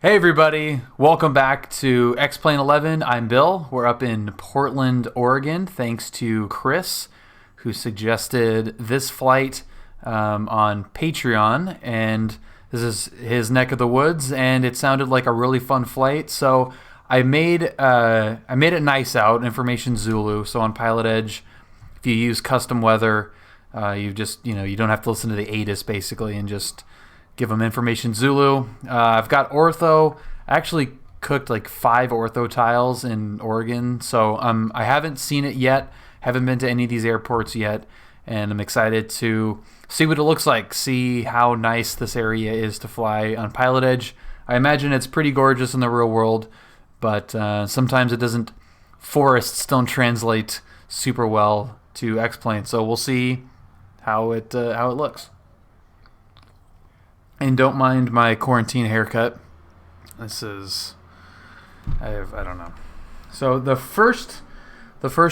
Hey everybody, welcome back to X-Plane 11. I'm Bill. We're up in Portland, Oregon, thanks to Chris, who suggested this flight on Patreon, and this is his neck of the woods, and it sounded like a really fun flight, so I made it nice out, Information Zulu. So on PilotEdge, if you use custom weather, you don't have to listen to the ATIS basically, and just give them Information Zulu. I've got ortho. I actually cooked like 5 ortho tiles in Oregon, so I haven't seen it yet. Haven't been to any of these airports yet, and I'm excited to see what it looks like, see how nice this area is to fly on PilotEdge. I imagine it's pretty gorgeous in the real world, but sometimes it doesn't. Forests don't translate super well to X-Plane, so we'll see how it looks. And don't mind my quarantine haircut. This is, I don't know. So the first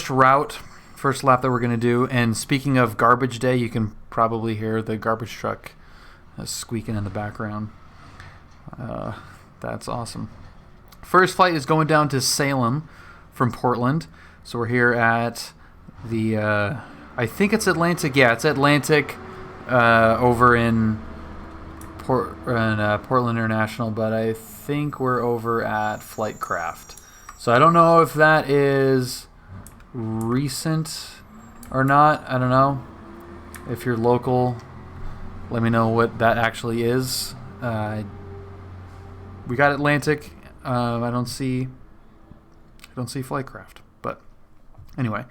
route, first lap that we're going to do, and speaking of garbage day, you can probably hear the garbage truck squeaking in the background. That's awesome. First flight is going down to Salem from Portland. So we're here at the, I think it's Atlantic. Yeah, it's Atlantic over in Portland International, but I think we're over at Flightcraft. So I don't know if that is recent or not. I don't know. If you're local, let me know what that actually is. We got Atlantic. I don't see Flightcraft, but anyway,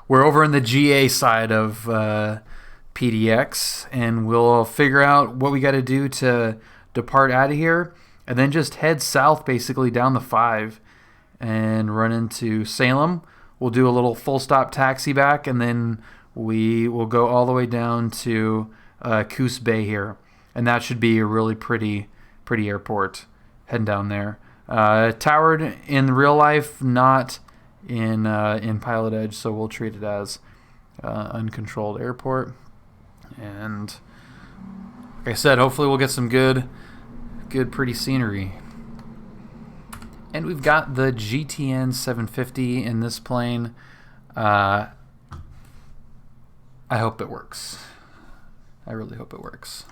we're over in the GA side of PDX, and we'll figure out what we got to do to depart out of here, and then just head south basically down the 5 and run into Salem. We'll do a little full stop taxi back, and then we will go all the way down to Coos Bay here, and that should be a really pretty airport heading down there. Towered in real life, not in PilotEdge, so we'll treat it as uncontrolled airport. And like I said, hopefully we'll get some good pretty scenery. And we've got the GTN 750 in this plane. I hope it works. I really hope it works.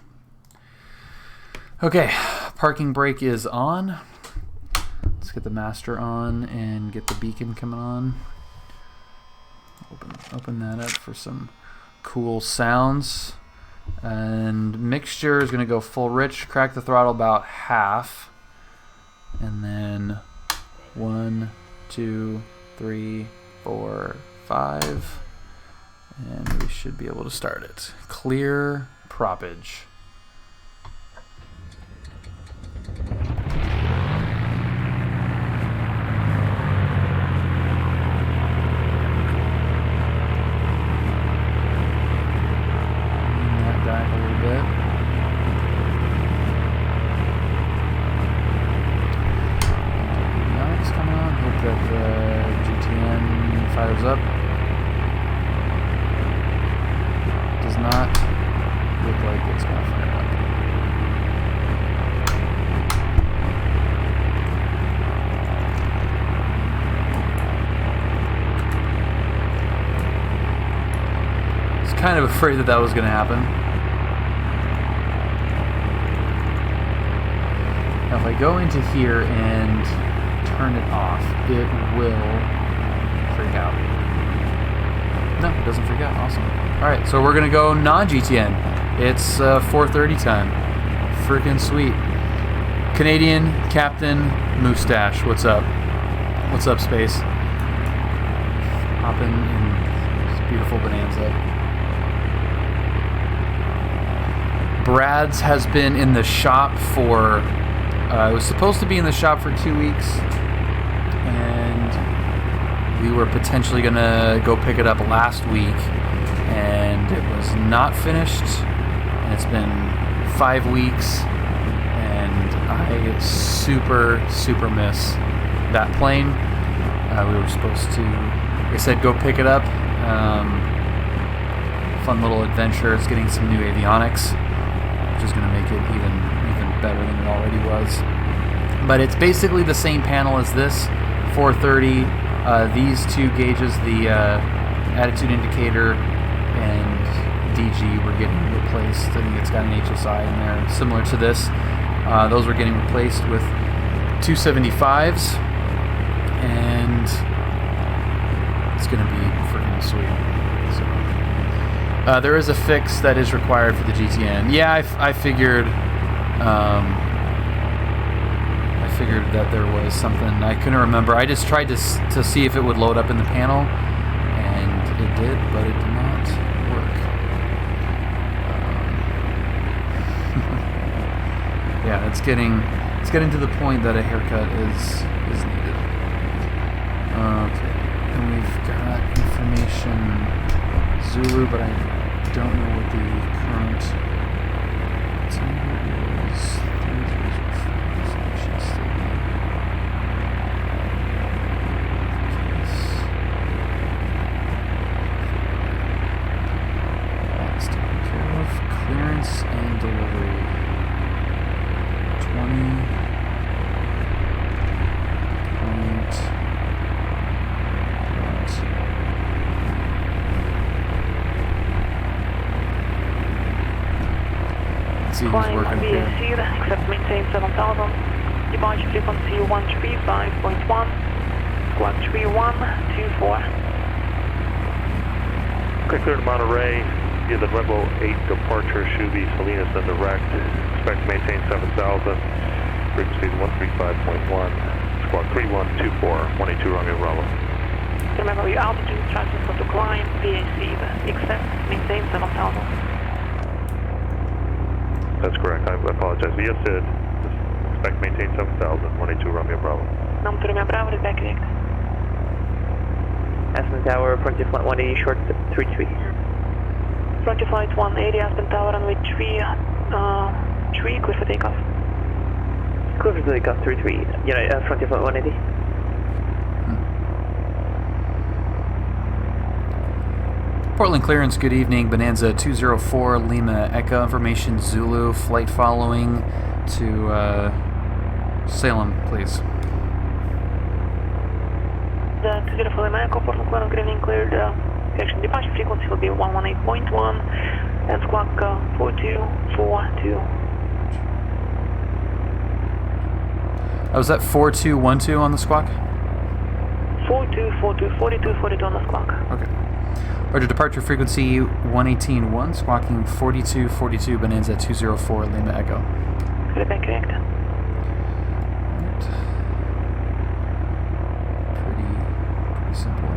Okay, parking brake is on. Let's get the master on and get the beacon coming on. Open that up for some cool sounds. And mixture is going to go full rich. Crack the throttle about half. And then 1, 2, 3, 4, 5. And we should be able to start it. Clear propage. Back a little bit. Now it's coming on. Hope that the GTN fires up. Does not look like it's going to fire up. I was kind of afraid that was going to happen. Now if I go into here and turn it off, it will freak out. No, it doesn't freak out. Awesome. Alright, so we're going to go non-GTN. It's 4:30 time. Freaking sweet. Canadian Captain Moustache. What's up? What's up, space? Hopping in this beautiful Bonanza. Brad's has been in the shop for... it was supposed to be in the shop for 2 weeks, and we were potentially going to go pick it up last week, and it was not finished, and it's been 5 weeks, and I super miss that plane. We were supposed to, like I said, go pick it up. Fun little adventure. It's getting some new avionics, which is going to make it even better than it already was. But it's basically the same panel as this, 430. These two gauges, the attitude indicator and DG, were getting replaced. I think it's got an HSI in there, similar to this. Those were getting replaced with 275s, and it's going to be freaking sweet. So, there is a fix that is required for the GTN. Yeah, I figured. I figured that there was something. I couldn't remember. I just tried to see if it would load up in the panel, and it did, but it did not work. Yeah, it's getting to the point that a haircut is needed. Okay, and we've got information Zulu, but I don't know what the current temperature is. That's taken care of. Clearance and delivery. 20.1. Flying ATC, except maintain 7000. Departure frequency 135.1. Squawk 3124. Okay, clear to Monterey. Via the Rebel 8 departure, should be Salinas and direct. Expect to maintain 7000. Frequency 135.1. Squawk 3124. 182 Romeo Bravo. Remember your altitude transfer to climb VAC, except maintain 7000. That's correct. I apologize. Yes, it. Expect to maintain 7000. 182 Romeo Bravo. Number Romeo Bravo is back correct. Aspen Tower, frontier flight 180, short 33. Frontier flight 180, Aspen Tower, runway 3, clear for takeoff. Clear for takeoff, 33. Frontier flight 180. Portland clearance, good evening. Bonanza 204 Lima Echo, information Zulu, flight following to Salem, please. The 204 Lima Echo, Portland clearance, good evening, cleared. Direction departure frequency will be 118.1 and squawk 4242. Was that 4212 on the squawk? 4242, 4242 on the squawk. Okay. Roger, departure frequency 118.1, squawking 4242, Bonanza 204 Lima Echo. Could have been correct. Right. Pretty simple.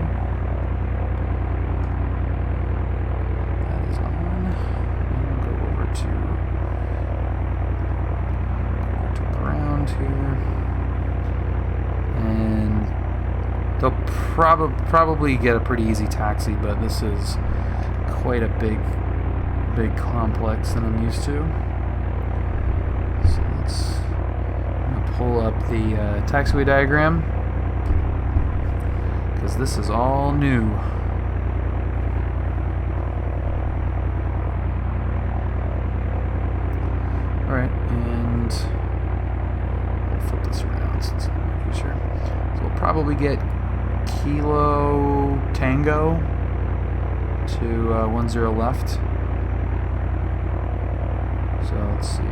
That is on. We'll go over to ground here. And they'll probably get a pretty easy taxi, but this is quite a big complex than I'm used to. So I'm gonna pull up the taxiway diagram, because this is all new. Alright, and I'll flip this around since I'm pretty sure. So we'll probably get Kilo Tango to 10 left. So let's see.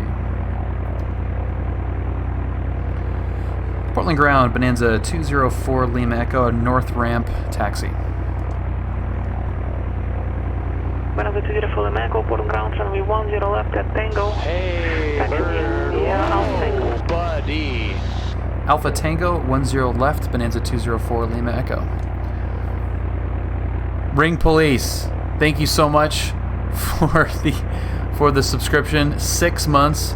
Portland ground, Bonanza 204 Lima Echo, north ramp taxi. Bonanza 204 Lima Echo, Portland ground, runway 10 left at Tango. Hey, Alpha buddy. Alpha Tango 10 left, Bonanza 204 Lima Echo. Ring Police, thank you so much for the subscription. 6 months.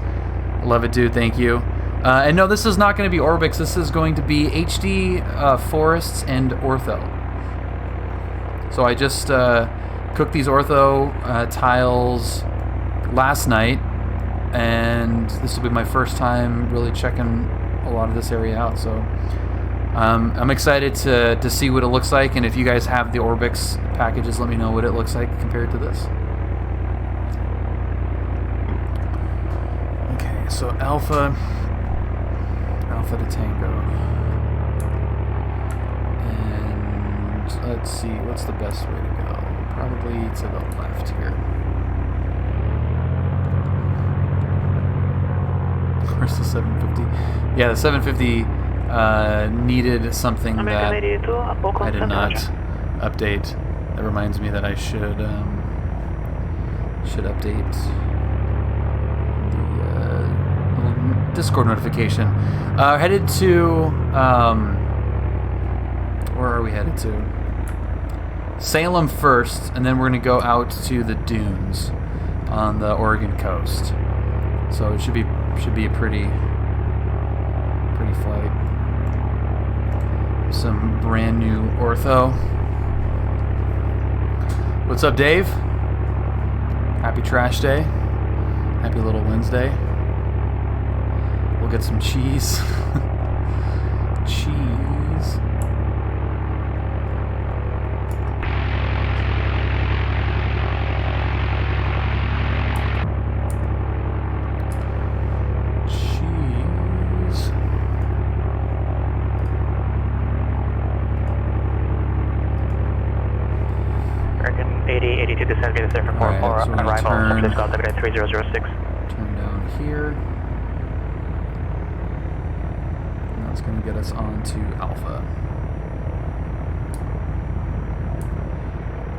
Love it, dude. Thank you. And no, this is not going to be Orbix. This is going to be HD, Forests, and Ortho. So I just cooked these Ortho tiles last night, and this will be my first time really checking a lot of this area out. So I'm excited to see what it looks like, and if you guys have the Orbix packages, let me know what it looks like compared to this. So Alpha Alpha to Tango. And let's see, what's the best way to go? Probably to the left here. Where's the 750? Yeah, the 750 needed something that I did not update. That reminds me that I should update the little Discord notification. Headed to where are we headed to? Salem first, and then we're going to go out to the dunes on the Oregon coast. So it should be a pretty flight. Some brand new ortho. What's up, Dave? Happy trash day. Happy little Wednesday. We'll get some cheese. Cheese. Arrival, please call Dividend 3006. Turn down here. And that's going to get us on to Alpha.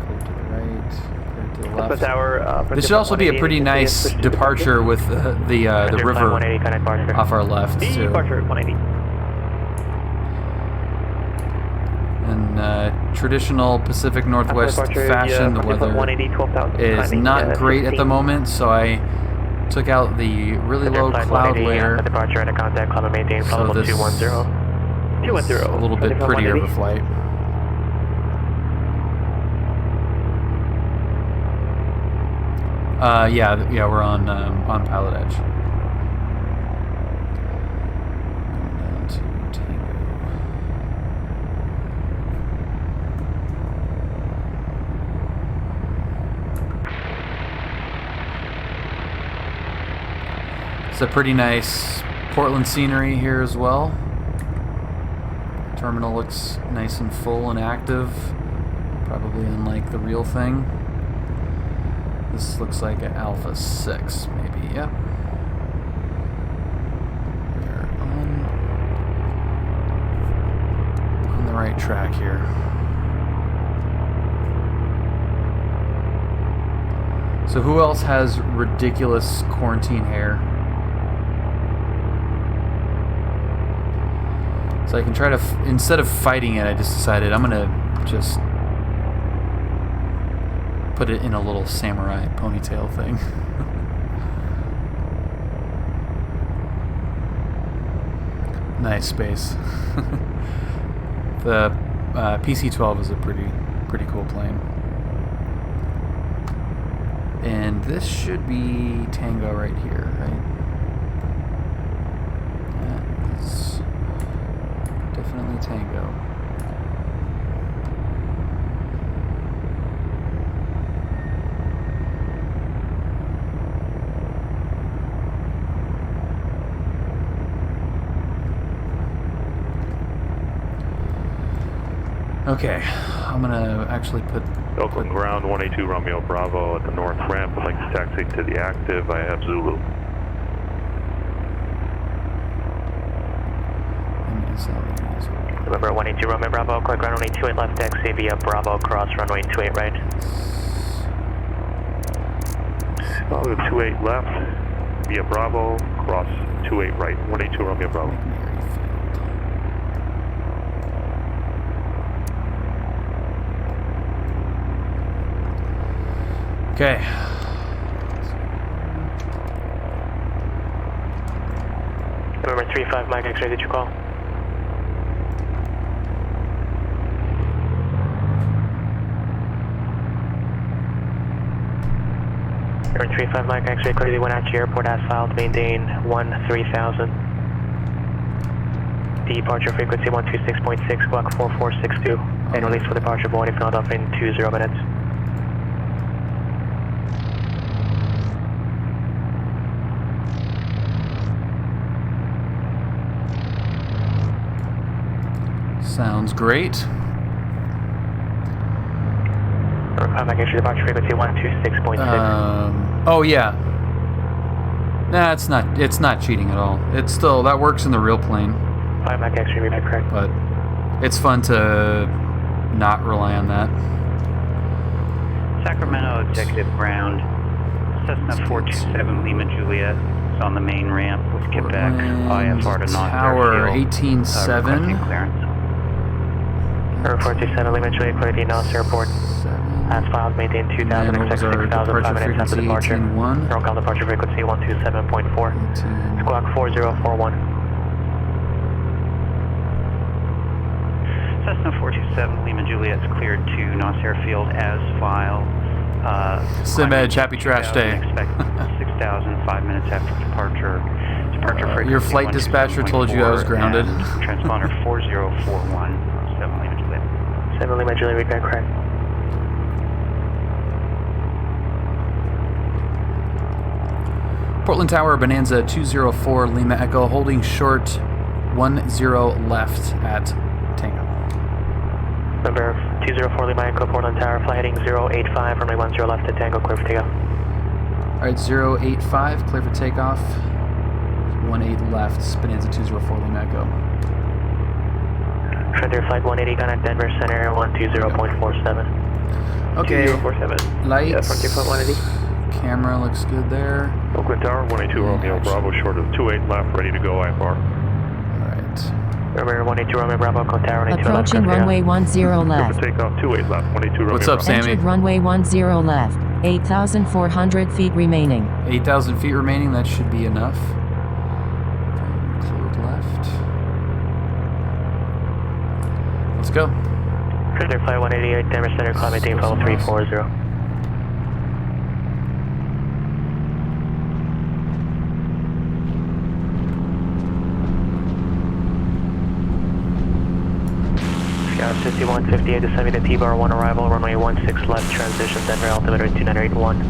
Clear to the right, clear to the left. This should also be a pretty nice departure with the river off our left. Departure 180. In traditional Pacific Northwest fashion, the weather is not great at the moment, so I took out the really low cloud layer, so this is a little bit prettier of a flight. Yeah, we're on PilotEdge. Down to Tango. It's a pretty nice Portland scenery here as well. Terminal looks nice and full and active, probably unlike the real thing. This looks like an Alpha 6, maybe. Yep. We're on the right track here. So who else has ridiculous quarantine hair? So I can try to, instead of fighting it, I just decided I'm gonna just put it in a little samurai ponytail thing. Nice space. The PC-12 is a pretty cool plane. And this should be Tango right here, right? That is definitely Tango. Okay, I'm gonna actually put Oakland ground 182 Romeo Bravo at the north ramp. I'd like to taxi to the active. I have Zulu. Remember 182 Romeo Bravo, quick ground 128 left taxi via Bravo cross runway 28 right. 28 left via Bravo cross 28 right. 182 Romeo Bravo. Okay. Remember 35 Mike X-ray, did you call? Remember 35 Mike X-ray, clearly went out to airport asphalt, maintain 3000. Departure frequency 126.6, clock 4462. And release for departure, Boeing not up in 20 minutes. Sounds great. Contact entry departure frequency 126.6. Oh yeah. Nah, it's not cheating at all. It's still, that works in the real plane. Contact entry repeat correct. But it's fun to not rely on that. Sacramento Executive Ground, Cessna 427 Lima Juliet is on the main ramp with Quebec, IFR to North Tower Airfield. 18-7. Requesting clearance. 427 Lima Juliet, clear to North Airport. As filed, maintain 2000, what was expect our 6,000 5 minutes after departure departure. frequency? 18-1. Normal departure frequency 127.4. Squawk 4041. Cessna 427 Lima Juliet is cleared to North Airfield as filed. SimEdge, happy trash day. Expect 6,000 5 minutes after departure. Departure frequency Your flight dispatcher told you I was grounded. Transponder 4041 7 Lima Juliet. 7 Lima Juliet, repeat correct. Portland Tower, Bonanza 204 Lima Echo, holding short 10 left at Tango. Number 204 Lima Echo, Portland Tower, flight heading 085, runway 10 left at Tango, clear for takeoff. Alright, 085, clear for takeoff. 18 left, Bonanza 204 Lima Echo. Frontier flight 180, contact Denver Center 120.47. Okay, 2047. lights. Yeah, Frontier flight 180. Camera looks good there. Oakland Tower, 182 Romeo Bravo, short of 28 left, ready to go, IFR. Alright. Remember 182 Romeo Bravo, Oakland Tower, 182 left. Approaching runway 10 Clear left. for takeoff, 28 left, 182 Romeo What's up, Bravo. Sammy? Entered runway 10 left. 8,400 feet remaining. 8,000 feet remaining, that should be enough. Cleared left. Let's go. Frontier flight 188, Denver Center, climb maintain level 340. Scout 5158, descending to T-bar 1 arrival, runway 16 left, transition Denver, altimeter 2981.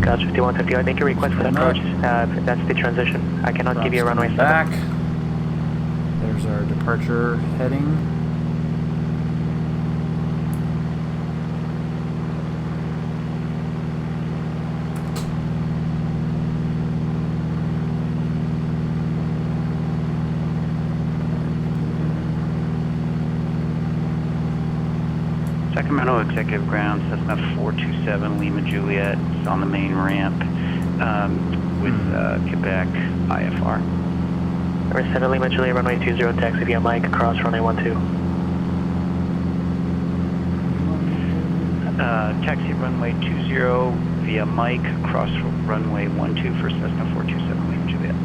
Scout 5158, I think your request for that approach, that's the transition. I cannot give you a runway 7. Back. There's our departure heading. Sacramento Executive Ground, Cessna 427 Lima Juliet is on the main ramp with Quebec, IFR. Number 7 Lima Juliet, runway 20, taxi via Mike, cross runway 12. Taxi runway 20 via Mike, cross runway 12 for Cessna 427 Lima Juliet.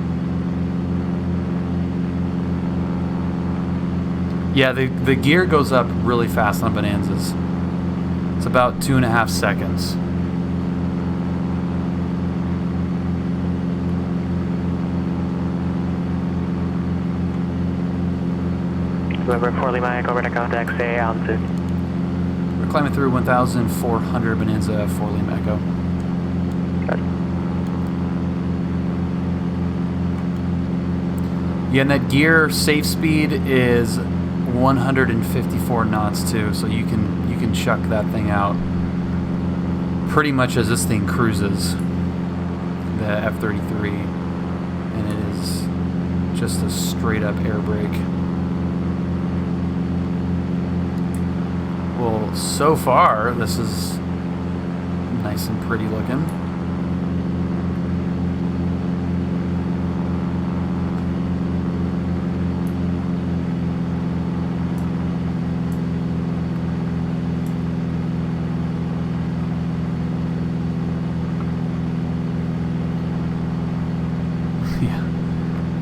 Yeah, the gear goes up really fast on Bonanzas. It's about 2.5 seconds. November 4 Lima Echo, over to contact, say altitude. We're climbing through 1,400 Bonanza 4 Lima Echo. Yeah, and that gear safe speed is 154 knots too, so you can chuck that thing out pretty much as this thing cruises, the F-33, and it is just a straight up air brake. Well, so far this is nice and pretty looking.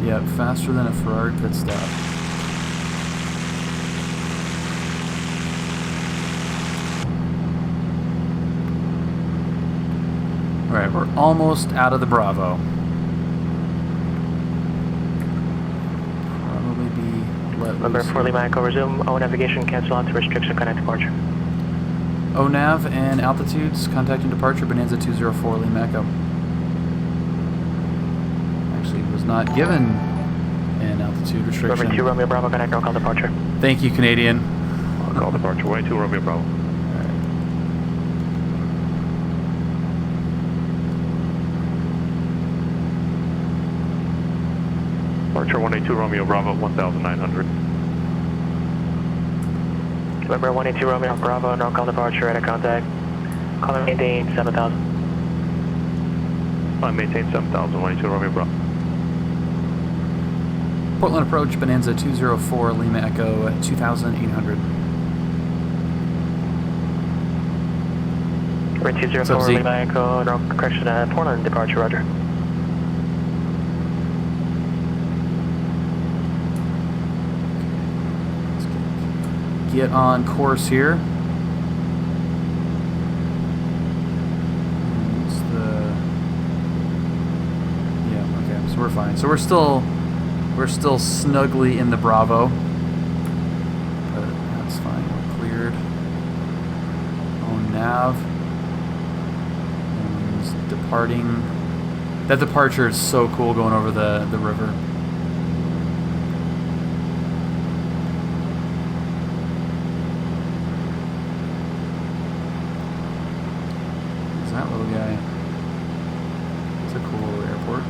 Yep, faster than a Ferrari pit stop. Alright, we're almost out of the Bravo. Probably be let Number loose. 4 Lima Echo, resume. O navigation, cancel out to restriction, connect departure. ONAV and altitudes, contacting departure, Bonanza 204 Lima Echo. not given an altitude restriction. Number 2 Romeo Bravo, connect, I'll call departure. Thank you, Canadian. I'll call departure. 182 Romeo Bravo. Departure 182 Romeo Bravo, 1,900. November 182 Romeo Bravo, no call departure, radar contact. Call and maintain 7,000. I maintain 7,000, 182 Romeo Bravo. Portland approach, Bonanza 204, Lima Echo 2,800. We're 204 Zeke? Lima Echo, no correction at Portland, departure, roger. Get on course here. What's the... Yeah, okay, so we're fine. So we're still snugly in the Bravo. But that's fine, we're cleared. On nav. And departing. That departure is so cool going over the river. That little guy. It's a cool little airport.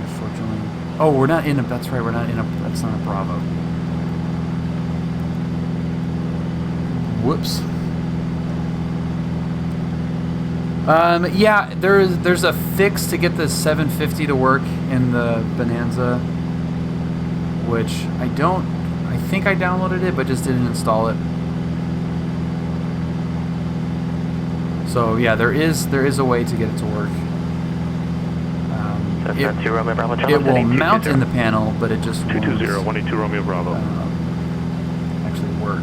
Unfortunately. Oh, we're not in a. That's right. We're not in a. That's not a Bravo. Whoops. Yeah, there's a fix to get the 750 to work in the Bonanza, which I think I downloaded it, but just didn't install it. So yeah, there is a way to get it to work. It will mount in the panel, but it just won't 220, 182 Romeo Bravo. actually work.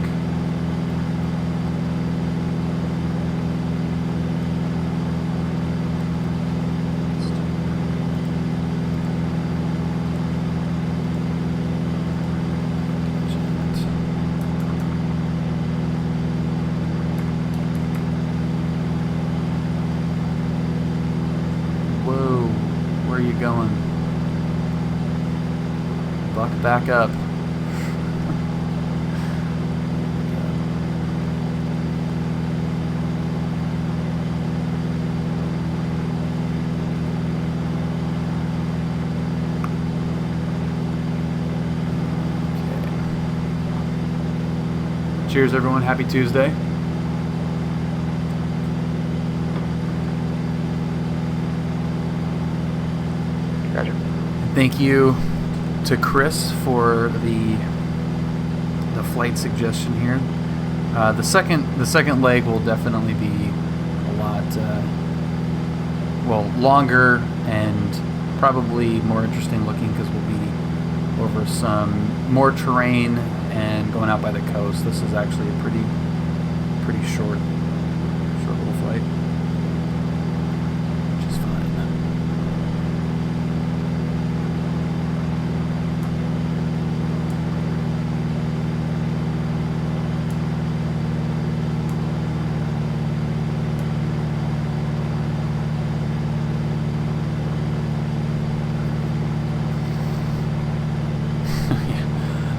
Where are you going? Buck back up. Okay. Cheers, everyone. Happy Tuesday. Thank you to Chris for the flight suggestion here. The second leg will definitely be a lot longer and probably more interesting looking because we'll be over some more terrain and going out by the coast. This is actually a pretty short little flight.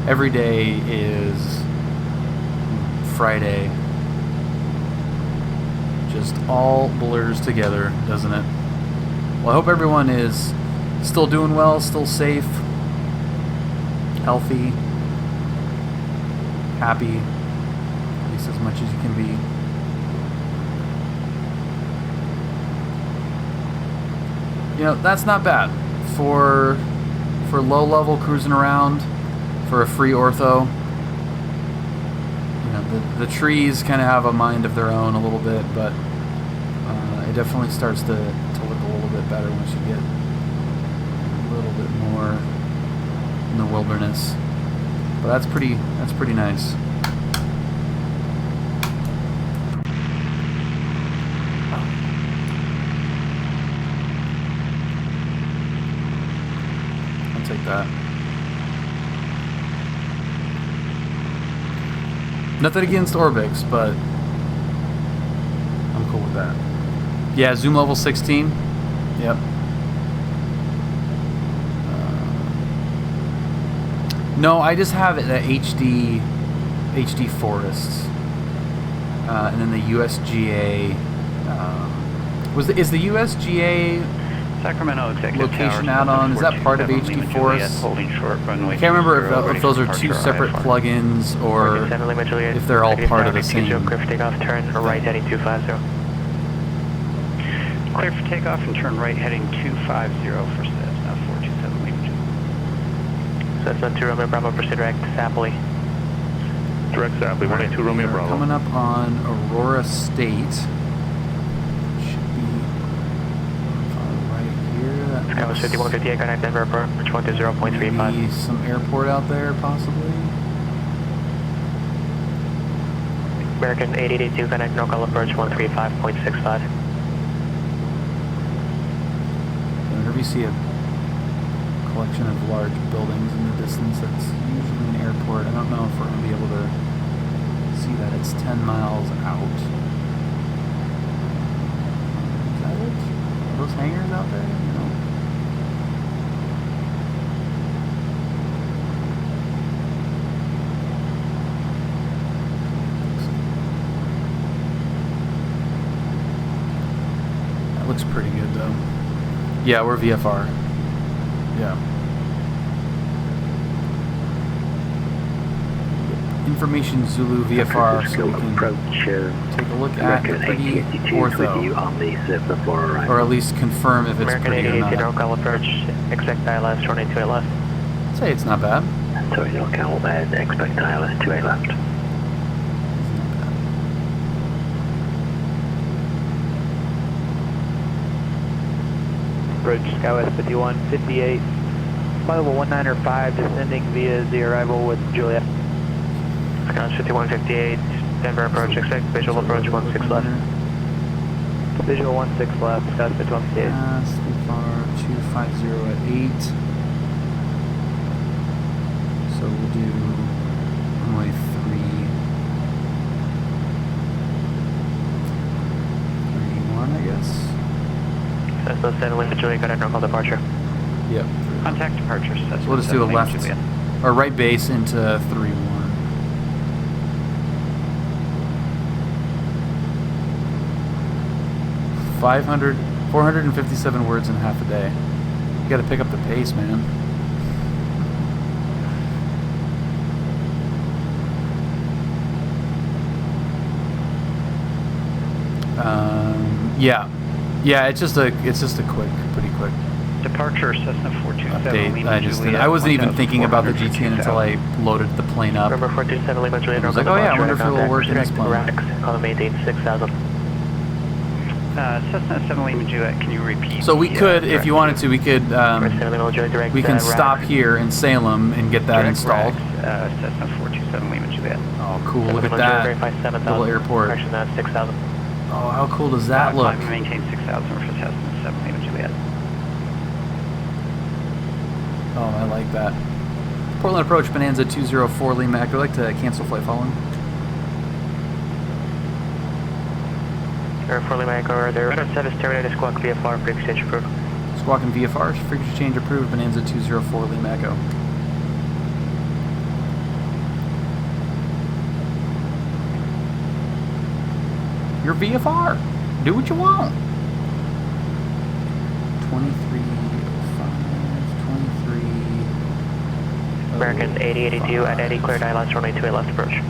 Every day is Friday. Just all blurs together, doesn't it? Well, I hope everyone is still doing well, still safe, healthy, happy, at least as much as you can be. You know, that's not bad for low level cruising around. For a free ortho, you know, the trees kind of have a mind of their own a little bit, but it definitely starts to look a little bit better once you get a little bit more in the wilderness. But that's pretty nice. I'll take that. Nothing against Orbix, but I'm cool with that. Yeah, zoom level 16. Yep. No, I just have it at HD forests, and then the USGA. Is the USGA Sacramento Executive location Tower, add-on, is that part of 427 HD Lima forests? Juliet, holding short runway I can't remember 20, if those are departure two separate IFR. plugins or if they're all part of the same. Clear for takeoff, turn right heading 250. Clear for takeoff and turn right heading 250 for Cessna 427 Lima Juliet. Cessna 2 Romeo Bravo, proceed direct Sapley. Direct Sapley, 182 Romeo We're Bravo. coming up on Aurora State. Should be right here. That Skywas 5158, Garnet Denver approach 120.35. maybe some airport out there, possibly. American 882, Garnet NorCal approach 135.65. Whenever you see a collection of large buildings in the distance, that's usually an airport. I don't know if we're going to be able to see that. It's 10 miles out. Is that it? Are those hangars out there? No. That looks pretty good, though. Yeah, we're VFR. Yeah. Information Zulu VFR, so we can take a look at the pretty ortho, or at least confirm if it's American pretty or 882, not. NorCal approach, expect ILS 28 left. I'd say it's not bad. Sorry, NorCal, expect ILS 28 left. It's not bad. Bridge Skywest 5158, flight level 195 descending via the arrival with Juliet. Skywest 5158, Denver approach, expect visual approach 16 left. Visual 16 left, Skywest 5158. VFR 250 at 8. So we'll do runway 31, I guess. Cessna 7 Lima Juliet, Garnet NorCal departure. Yep. Contact departure Cessna So we'll just do a 7 Lima left, Juliet. or right base into 31. 457 words in half a day. You gotta pick up the pace, man. Yeah, it's just a pretty quick Departure Cessna 427 update. Lima I Juliet. wasn't even thinking about the GTN until 1,400 I loaded the plane up. Number 427 Lima Juliet, I was NorCal like, oh yeah, I wonder departure, if it will work in this direct plane. Rax, call them maintain 6000. Cessna 7 Lima Juliet, can you repeat? So we the, could, if you wanted to, we could, 7 Lima Juliet, direct we can Rax. stop here in Salem and get that direct installed. Rax, Cessna 427 Lima Juliet. Oh, cool! 7 Look at Lima Juliet, that verify 7,000. little airport. Correction, that's 6000. Oh, how cool does that look? Climb and maintain 6,000 for Cessna 7 Lima Juliet. Oh, I like that. Portland approach, Bonanza 204 Lee Mac. I'd like to cancel flight following. Air 4 Lima Echo, their service terminated, squawk VFR, frequency change approved. Squawk and VFR, frequency change approved, Bonanza 204 Lee Mac. Your VFR. Do what you want. 2305, 23. American 8082 at Eddie, cleared ILS runway 28 left approach.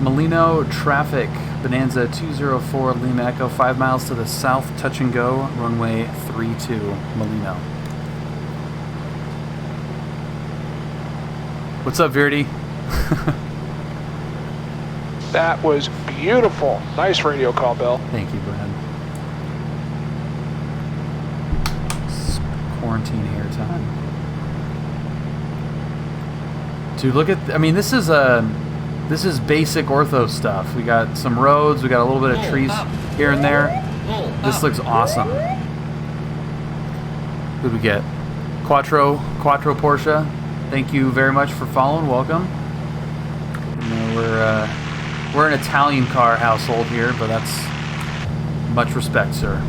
Molino traffic, Bonanza 204 Lima Echo, 5 miles to the south, touch and go, runway 32, Molino. What's up, Verdi? That was beautiful. Nice radio call, Bill. Thank you, Brad. quarantine airtime. Dude, look at, I mean, this is basic ortho stuff. We got some roads, we got a little bit of trees here and there. This looks awesome. Who'd we get? Quattro Porsche. Thank you very much for following. Welcome. You know, we're an Italian car household here, but that's much respect, sir.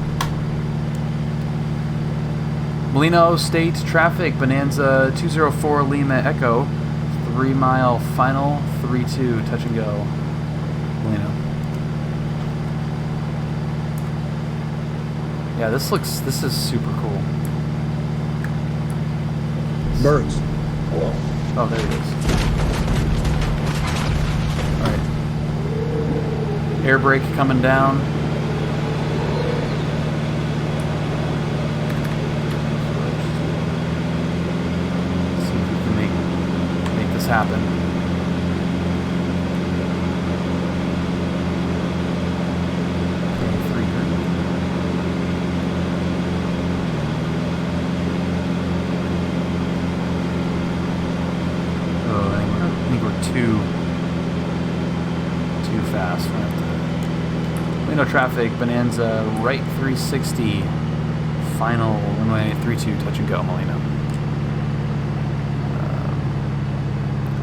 Molino State traffic, Bonanza 204 Lima Echo, 3 mile final, 32 touch and go. Molino. Yeah, this is super cool. Birds. Hello. Oh, there it is. Alright. Air brake coming down. Let's see if we can make this happen. Too fast. Window traffic, Bonanza, right 360, final runway 32, touch and go, Molino.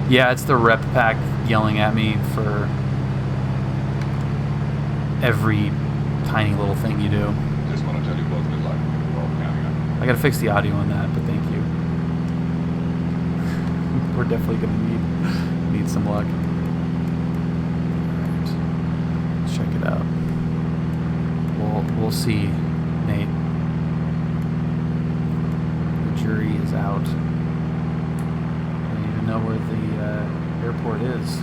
Yeah, it's the rep pack yelling at me for every tiny little thing you do. Just want to tell you both good luck. I gotta fix the audio on that, but thank you. We're definitely gonna need some luck. Alright. Let's check it out. We'll see, Nate. The jury is out. I don't even know where the airport is.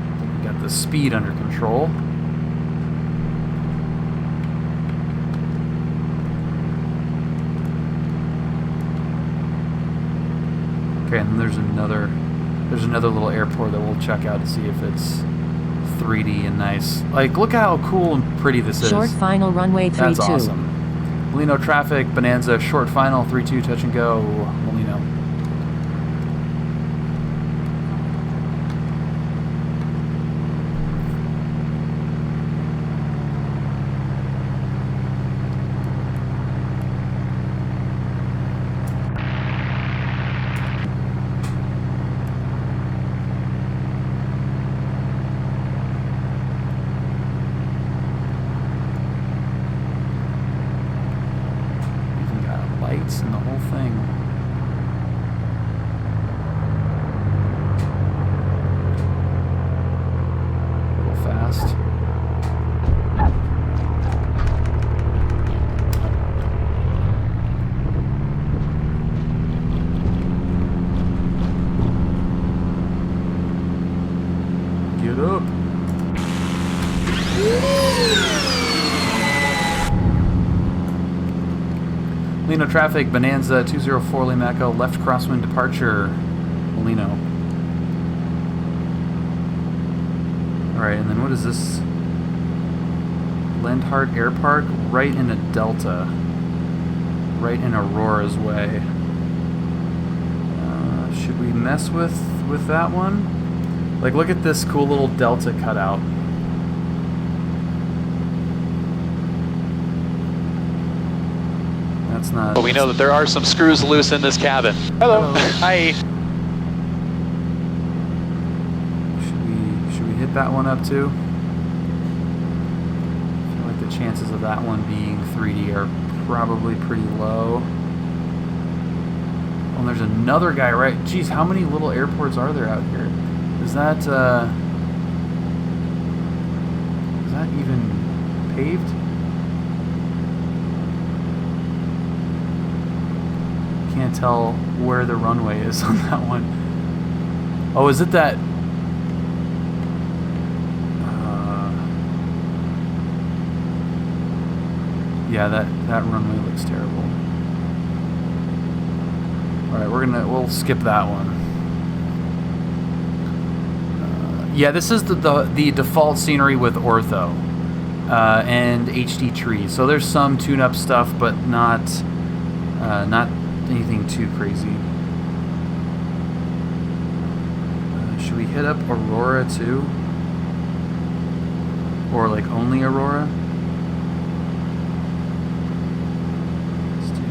I think we got the speed under control. Okay, and then there's another little airport that we'll check out to see if it's 3D and nice. Like, look how cool and pretty this is. Short final runway 32. That's awesome. Molino traffic, Bonanza, short final 32, touch and go, Molino. And the whole thing. A little fast. Get up. Molino traffic, Bonanza 204 Lima Echo, left crosswind departure, Molino. Alright, and then what is this? Landhart Air Park, right in a Delta. Right in Aurora's way. Should we mess with that one? Like, look at this cool little Delta cutout. That's not... But we know that there are some screws loose in this cabin. Hello. Hi. Should we hit that one up too? I feel like the chances of that one being 3D are probably pretty low. Oh, and there's another guy right... Geez, how many little airports are there out here? Is that even paved? Can't tell where the runway is on that one. Oh, is it that? Yeah, that runway looks terrible. All right, we'll skip that one. Yeah, this is the default scenery with ortho and HD trees. So there's some tune-up stuff, but not anything too crazy. Should we hit up Aurora too, or like only Aurora? Let's do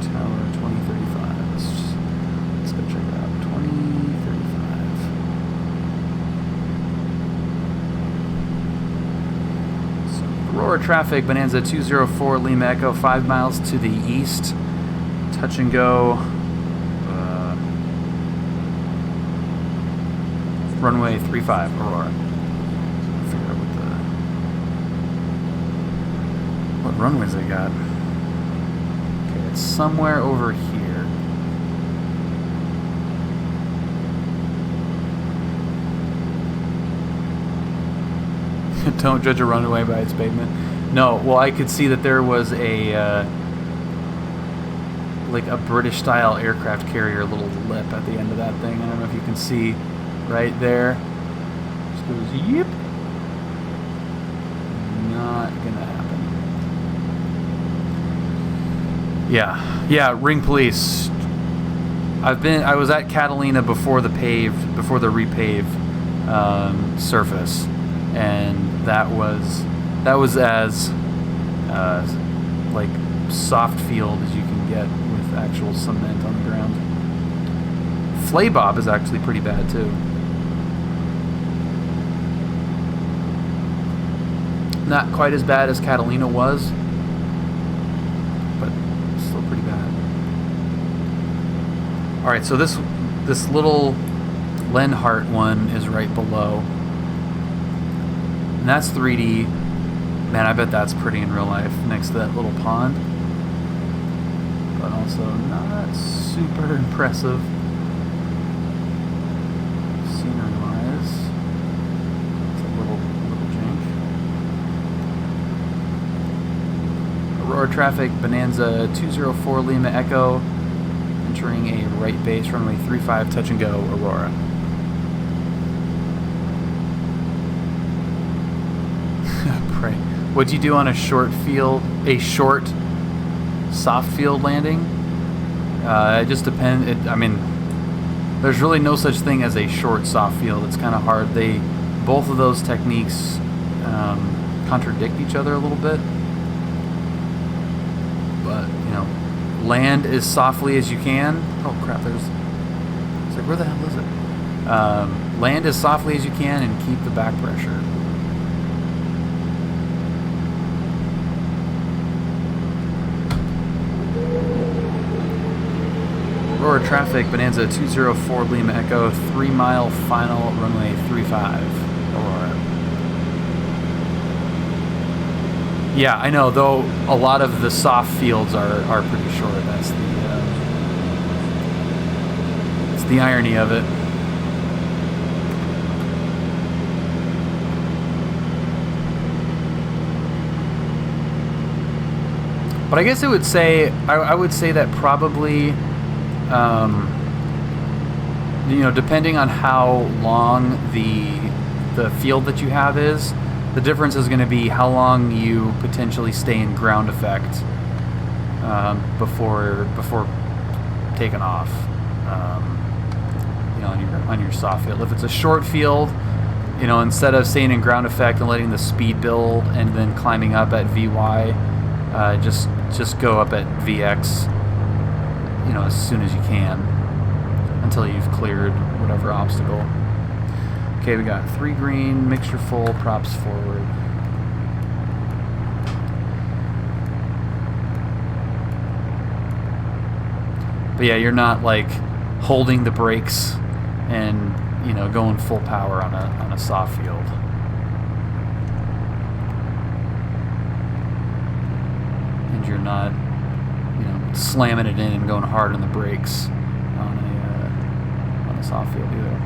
Tower 2035. Let's go check it out. 2035. So Aurora traffic, Bonanza 204 Lima Echo, 5 miles to the east. Touch and go. Runway 35 Aurora. Figure out what runways they got. Okay, it's somewhere over here. Don't judge a runway by its pavement. No, well, I could see that there was a like a British-style aircraft carrier little lip at the end of that thing. I don't know if you can see right there. Just goes yip. Not gonna happen. Yeah, ring police. I was at Catalina before the repave surface, and that was as like soft field as you can get with actual cement on the ground. Flaybob is actually pretty bad too. Not quite as bad as Catalina was, but still pretty bad. All right, so this little Lenhart one is right below, and that's 3D. Man, I bet that's pretty in real life next to that little pond, but also not super impressive scenery-wise. It's a little jank. Aurora traffic, Bonanza 204 Lima Echo, entering a right base, runway 35, touch and go, Aurora. Pray. What'd you do on a short soft field landing? It just depends. I mean, there's really no such thing as a short soft field. It's kind of hard. Both of those techniques contradict each other a little bit. But, land as softly as you can. Oh crap, it's like, where the hell is it? Land as softly as you can and keep the back pressure. Aurora traffic, Bonanza 204 Lima Echo, 3 mile final, runway 35, Aurora. Yeah, I know, though a lot of the soft fields are pretty short. That's the irony of it. But I guess I would say that probably, depending on how long the field that you have is, the difference is going to be how long you potentially stay in ground effect before taking off. On your soft field. If it's a short field, instead of staying in ground effect and letting the speed build and then climbing up at VY, just go up at VX, as soon as you can until you've cleared whatever obstacle. Okay, we got 3 green, mixture full, props forward. But yeah, you're not like holding the brakes and going full power on a soft field. And you're not slamming it in and going hard on the brakes on a soft field either.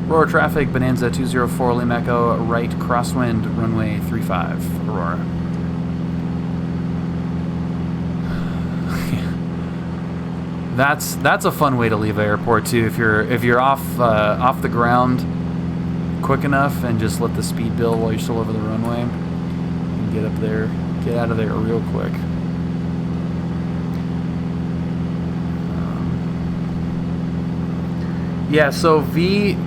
Aurora traffic, Bonanza 204 Lima Echo, right crosswind, runway 35, Aurora. That's a fun way to leave an airport too. If you're off the ground quick enough and just let the speed build while you're still over the runway, and get up there, get out of there real quick. Yeah, so VY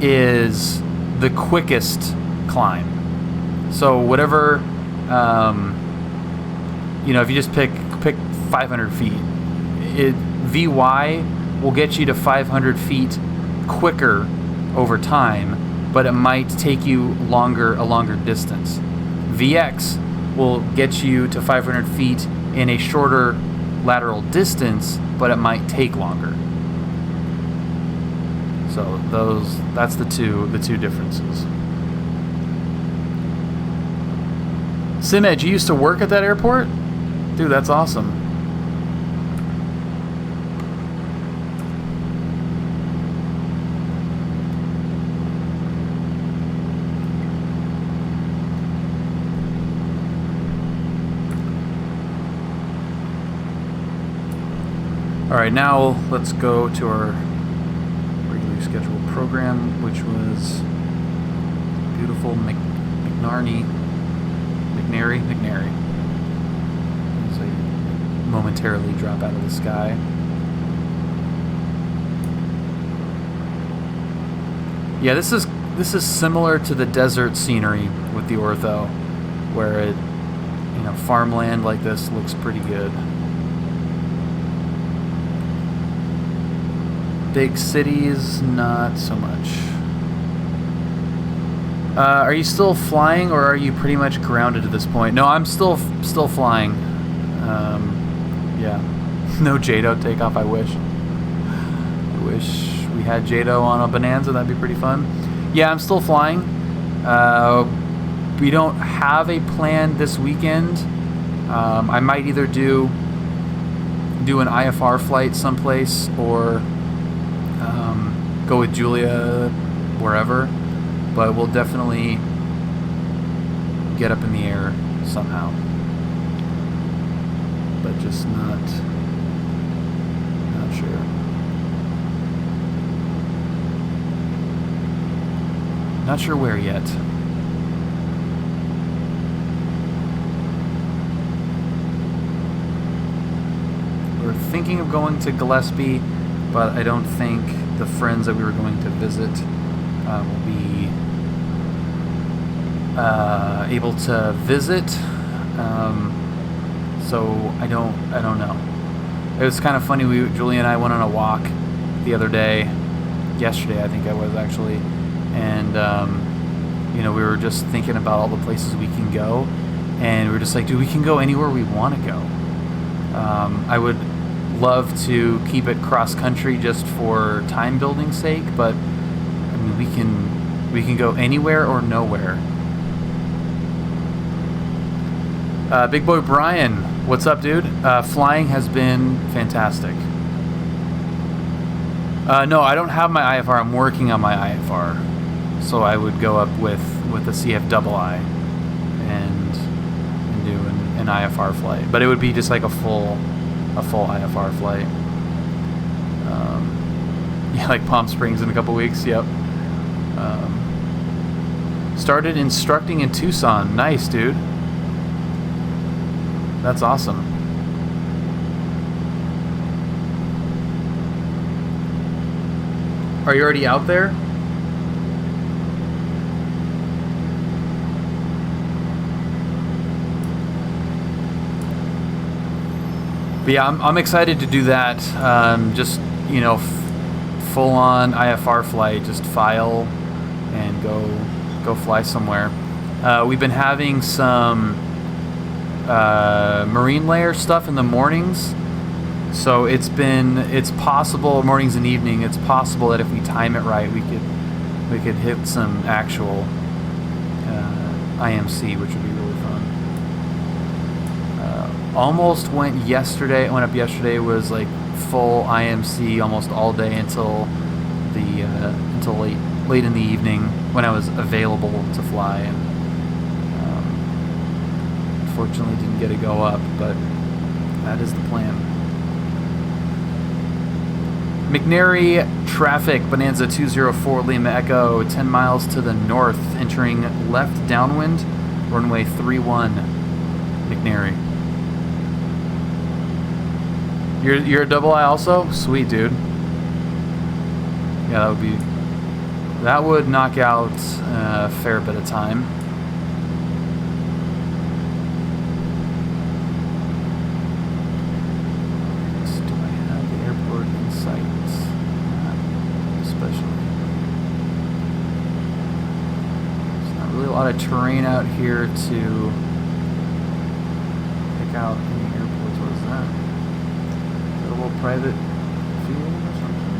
is the quickest climb. So whatever, if you just pick 500 feet, VY will get you to 500 feet quicker over time, but it might take you a longer distance. VX will get you to 500 feet in a shorter lateral distance, but it might take longer. So that's the two differences. SimEdge, you used to work at that airport? Dude, that's awesome. Alright, now let's go to our regularly scheduled program, which was beautiful McNary. So you momentarily drop out of the sky. Yeah, this is similar to the desert scenery with the ortho, where it, farmland like this looks pretty good. Big cities, not so much. Are you still flying, or are you pretty much grounded at this point? No, I'm still flying. Yeah, no JATO takeoff. I wish we had JATO on a Bonanza. That'd be pretty fun. Yeah, I'm still flying. We don't have a plan this weekend. I might either do an IFR flight someplace, or go with Julia wherever, but we'll definitely get up in the air somehow, but just not sure. Not sure where yet. We're thinking of going to Gillespie, but I don't think the friends that we were going to visit will be able to visit. So I don't know. It was kind of funny. Julie and I went on a walk the other day, yesterday I think I was actually, and we were just thinking about all the places we can go, and we were just like, dude, we can go anywhere we want to go. I would love to keep it cross country just for time building sake, but I mean we can go anywhere or nowhere. Big boy Brian, what's up, dude? Flying has been fantastic. No, I don't have my IFR. I'm working on my IFR, so I would go up with the CFII and do an IFR flight, but it would be just like a full IFR flight. Yeah, like Palm Springs in a couple weeks. Yep. Started instructing in Tucson. Nice, dude. That's awesome. Are you already out there? But yeah, I'm excited to do that. Just full-on IFR flight, just file and go fly somewhere. We've been having some marine layer stuff in the mornings, so it's possible, mornings and evening, it's possible that if we time it right, we could hit some actual IMC, which would be really fun. Almost went up yesterday, was like full IMC almost all day until late in the evening when I was available to fly, and unfortunately didn't get to go up, but that is the plan. McNary traffic, Bonanza 204 Lima Echo, 10 miles to the north, entering left downwind, runway 31, McNary. You're a double I also? Sweet, dude. Yeah, that would knock out a fair bit of time. Do I have the airport in sight? Not especially. There's not really a lot of terrain out here to pick out any airports. What is that? Is that a little private field or something?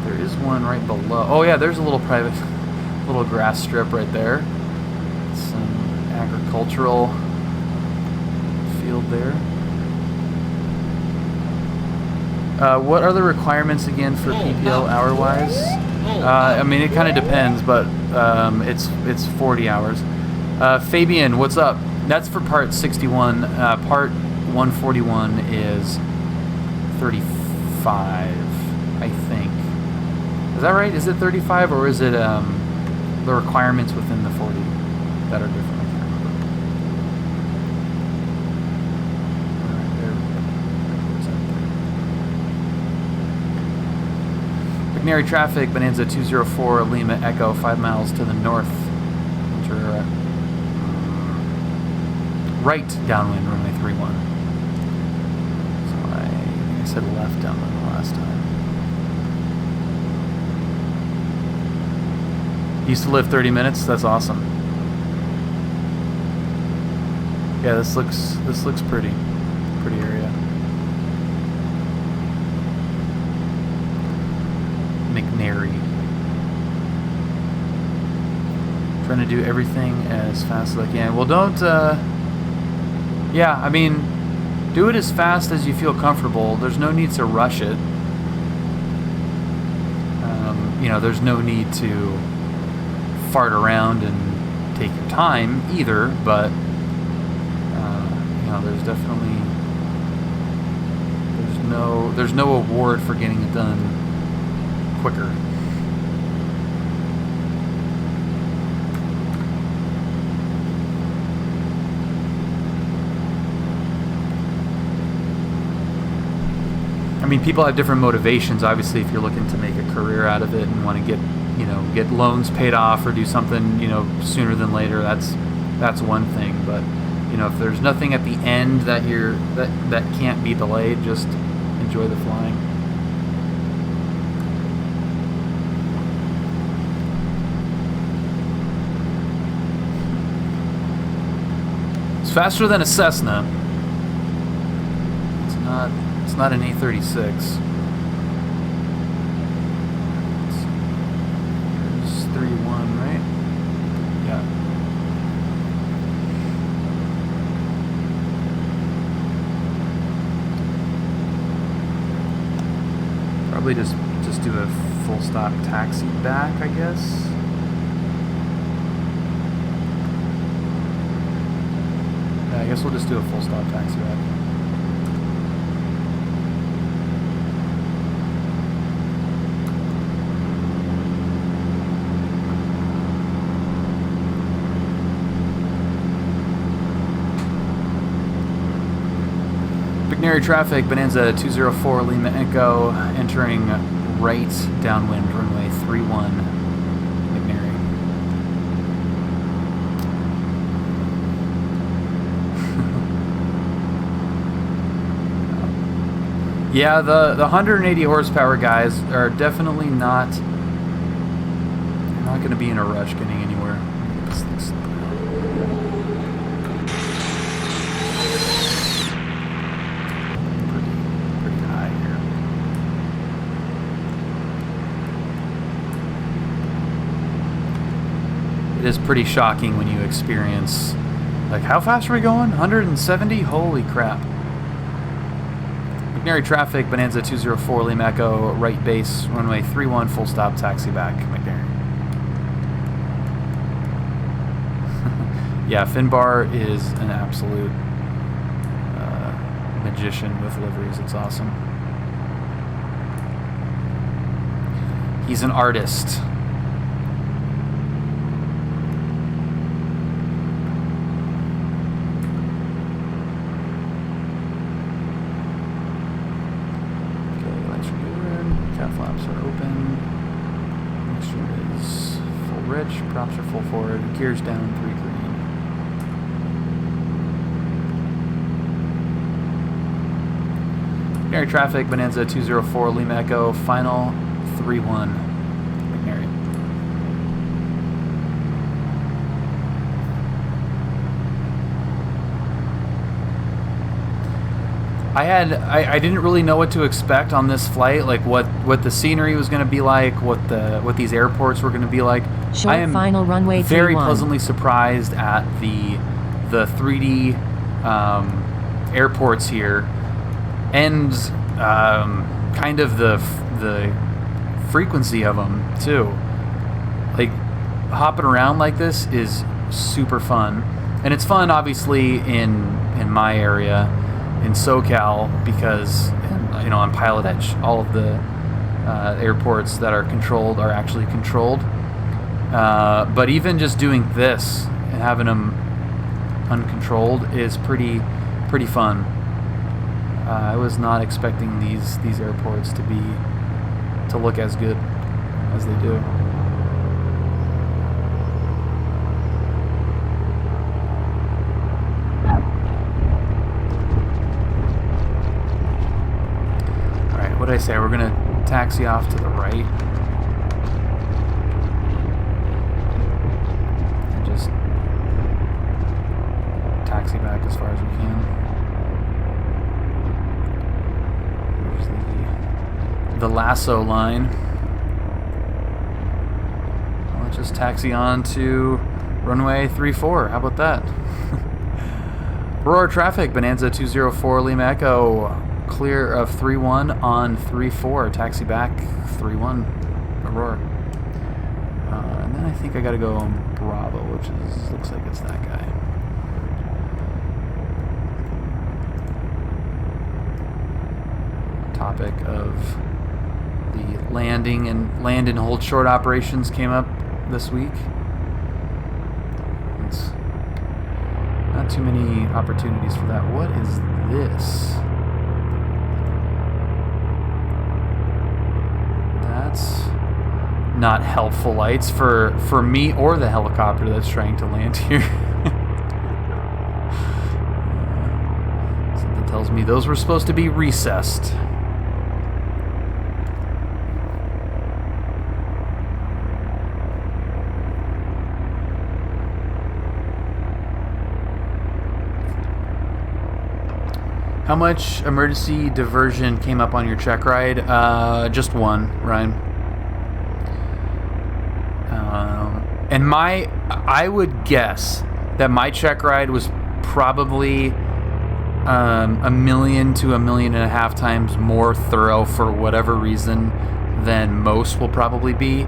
There is one right below. Oh yeah, there's a little private, little grass strip right there. Some agricultural field there. What are the requirements again for PPL hour-wise? I mean, it kind of depends, but it's 40 hours. Fabian, what's up? That's for part 61. Part 141 is 35, I think. Is that right? Is it 35, or is it the requirements within the 40 that are different? I can't remember. Alright, there. McNary traffic, Bonanza 204 Lima Echo, 5 miles to the north. Enter right downwind, runway 31. So I think I said left downwind the last time. Used to live 30 minutes. That's awesome. Yeah, this looks pretty area. McNary. Trying to do everything as fast as I can. Well, don't. Yeah, I mean, do it as fast as you feel comfortable. There's no need to rush it. You know, there's no need to fart around and take your time either, but you know, there's definitely there's no award for getting it done quicker. I mean, people have different motivations. Obviously, if you're looking to make a career out of it and want to get loans paid off or do something, sooner than later, that's one thing. But, if there's nothing at the end that that can't be delayed, just enjoy the flying. It's faster than a Cessna. It's not an A36. There's 3-1, right? Yeah. Probably just do a full stop taxi back, I guess. Yeah, I guess we'll just do a full stop taxi back. McNary traffic, Bonanza 204 Lima Echo, entering right downwind, runway 31, McNary. Yeah, the 180 horsepower guys are definitely not going to be in a rush getting anywhere. It is pretty shocking when you experience Like, how fast are we going? 170? Holy crap. McNary traffic, Bonanza 204, Lima Echo, right base, runway 31, full stop, taxi back, McNary. Yeah, Finbar is an absolute magician with liveries. It's awesome. He's an artist. Flaps are open. Mixture is full rich. Props are full forward. Gears down, 3 green. McNary traffic, Bonanza 204, Lima Echo, final 3-1. McNary. I didn't really know what to expect on this flight, like what the scenery was going to be like, what these airports were going to be like. Short I am final runway very 31. pleasantly surprised at the 3D airports here, and kind of the frequency of them too. Like, hopping around like this is super fun, and it's fun obviously in my area. In SoCal, because on PilotEdge, all of the airports that are controlled are actually controlled. But even just doing this and having them uncontrolled is pretty fun. I was not expecting these airports to look as good as they do. What did I say? We're going to taxi off to the right. And just taxi back as far as we can. There's the lasso line. Let's just taxi on to runway 34. How about that? Aurora traffic, Bonanza 204, Lima Echo. Clear of 3-1 on 3-4. Taxi back 3-1. Aurora. And then I think I gotta go on Bravo, which looks like it's that guy. Topic of the land and hold short operations came up this week. It's not too many opportunities for that. What is this? Not helpful lights for me or the helicopter that's trying to land here. Something tells me those were supposed to be recessed. How much emergency diversion came up on your check ride? Just one, Ryan. And I would guess that my check ride was probably 1 million to 1.5 million times more thorough for whatever reason than most will probably be.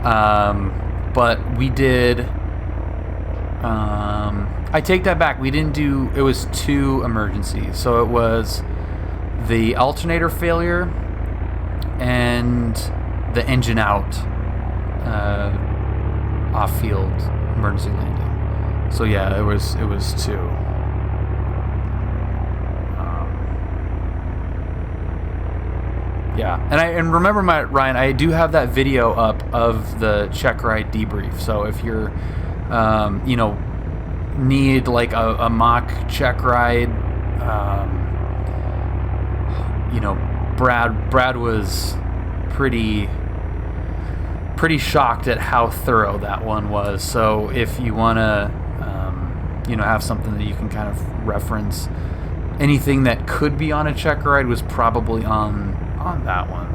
But we did. I take that back. We didn't do. It was 2 emergencies. So it was the alternator failure and the engine out. Off-field emergency landing. So yeah, it was 2. Yeah, and remember, Ryan, I do have that video up of the check ride debrief. So if you're, need like a mock check ride, Brad was pretty shocked at how thorough that one was. So if you want to, have something that you can kind of reference, anything that could be on a check ride was probably on that one.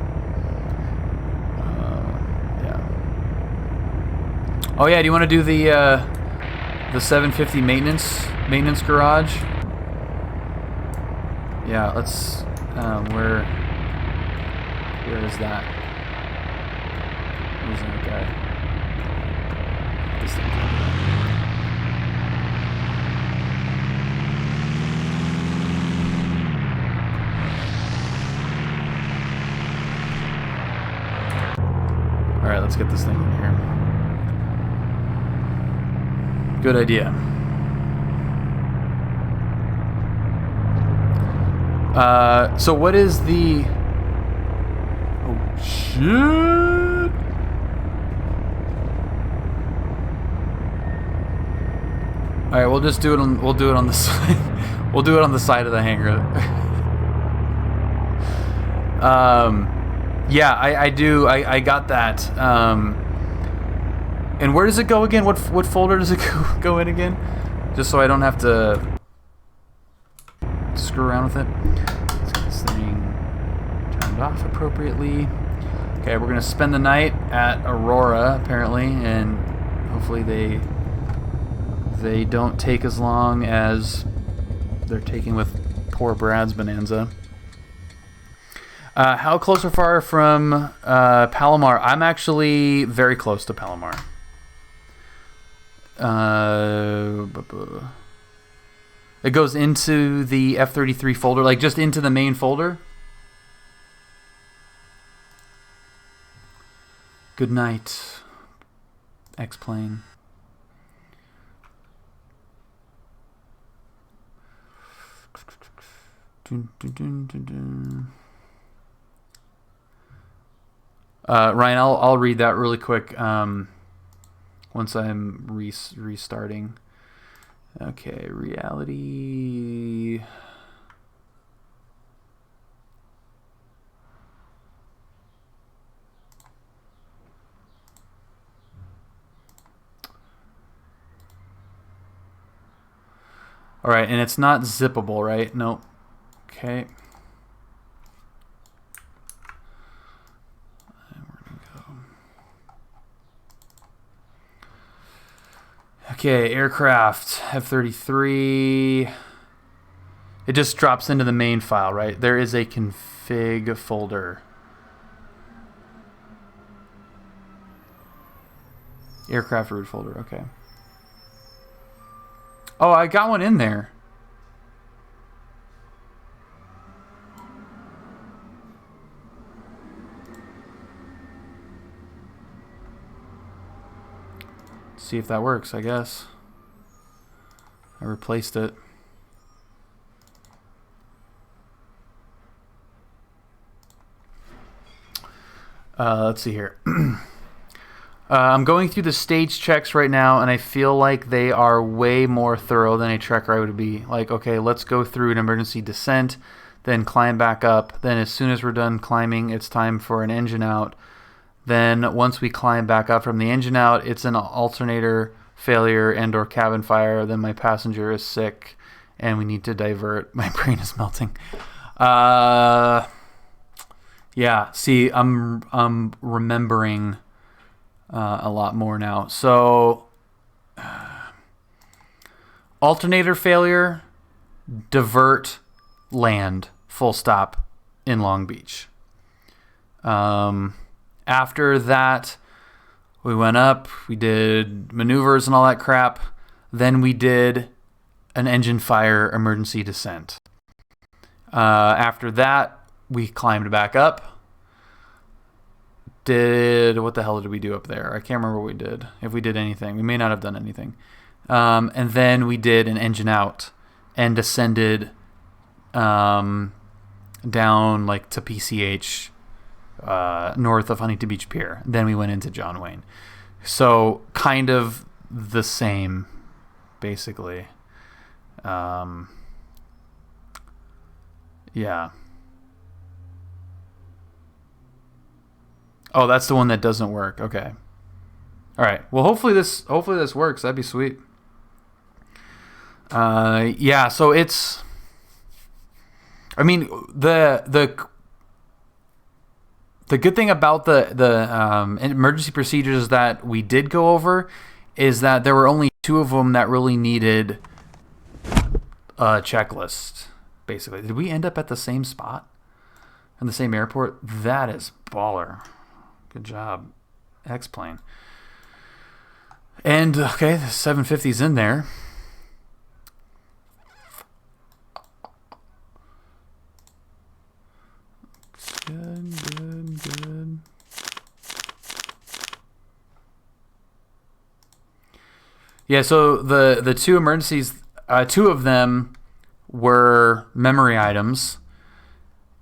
Yeah. Oh yeah, do you want to do the the 750 maintenance garage. Yeah, let's where is that? Where's that guy? This thing. All right, let's get this thing in here. Good idea. So what is the... Oh, shit! All right, we'll just do it on... We'll do it on the side. We'll do it on the side of the hangar. Yeah, I do. I got that. And where does it go again? What folder does it go in again? Just so I don't have to screw around with it. Let's get this thing turned off appropriately. Okay, we're gonna spend the night at Aurora apparently, and hopefully they don't take as long as they're taking with poor Brad's Bonanza. How close or far from Palomar? I'm actually very close to Palomar. It goes into the F-33 folder, like just into the main folder. Good night, X-Plane. Ryan, I'll read that really quick once I'm restarting. Okay, reality. All right, and it's not zippable, right? Nope. Okay. Okay, aircraft, F-33. It just drops into the main file, right? There is a config folder. Aircraft root folder, okay. Oh, I got one in there. See if that works, I guess. I replaced it. Let's see here. I'm going through the stage checks right now, and I feel like they are way more thorough than a trekker would be. Like, okay, let's go through an emergency descent, then climb back up. Then as soon as we're done climbing, it's time for an engine out. Then once we climb back up from the engine out, it's an alternator failure and or cabin fire. Then my passenger is sick and we need to divert. My brain is melting. Yeah, see, I'm remembering a lot more now. So alternator failure, divert, land, full stop in Long Beach. After that, we went up, we did maneuvers and all that crap. Then we did an engine fire emergency descent. After that, we climbed back up. What the hell did we do up there? I can't remember what we did. If we did anything. We may not have done anything. And then we did an engine out and descended down like to PCH. North of Huntington Beach Pier. Then we went into John Wayne. So kind of the same, basically. Yeah. Oh, that's the one that doesn't work. Okay. All right. Well, hopefully this works. That'd be sweet. Yeah. So it's. I mean, the good thing about the emergency procedures that we did go over is that there were only two of them that really needed a checklist, basically. Did we end up at the same spot? In the same airport? That is baller. Good job, X-Plane. And, okay, the 750's in there. Good. Yeah, so the two emergencies, two of them were memory items,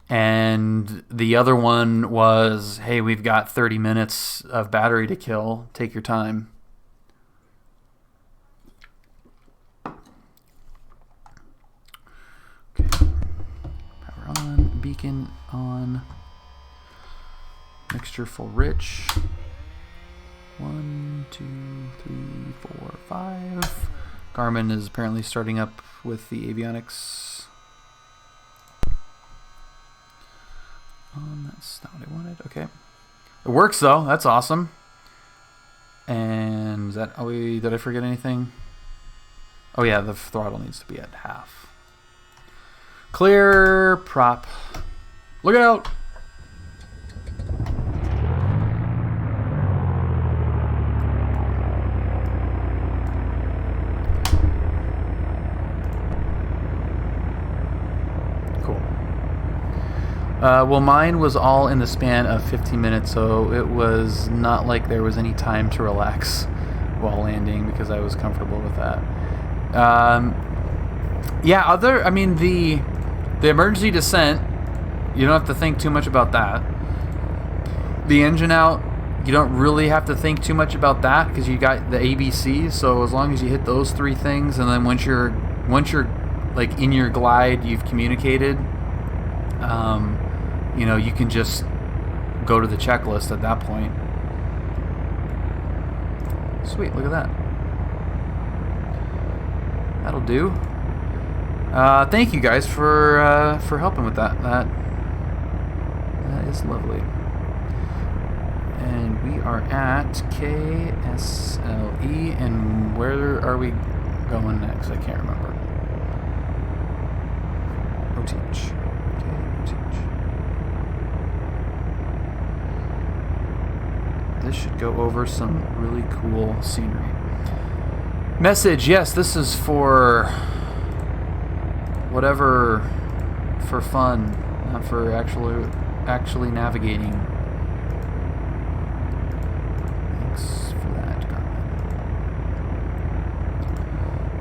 and the other one was, hey, we've got 30 minutes of battery to kill. Take your time. Okay. Power on, beacon on, mixture full rich. 1, 2, 3, 4, 5. Garmin is apparently starting up with the avionics. That's not what I wanted. Okay. It works though. That's awesome. And is that, did I forget anything? Oh yeah, the throttle needs to be at half. Clear prop. Look out! Well, mine was all in the span of 15 minutes, so it was not like there was any time to relax while landing because I was comfortable with that. Yeah, the emergency descent, you don't have to think too much about that. The engine out, you don't really have to think too much about that because you got the ABCs, so as long as you hit those three things, and then once you're like in your glide, you've communicated, you know, you can just go to the checklist at that point. Sweet, look at that. That'll do. Thank you guys for helping with that. That is lovely. And we are at KSLE, and where are we going next? I can't remember. OTH. This should go over some really cool scenery. Message, yes, this is for whatever, for fun, not for actually navigating. Thanks for that, Garmin.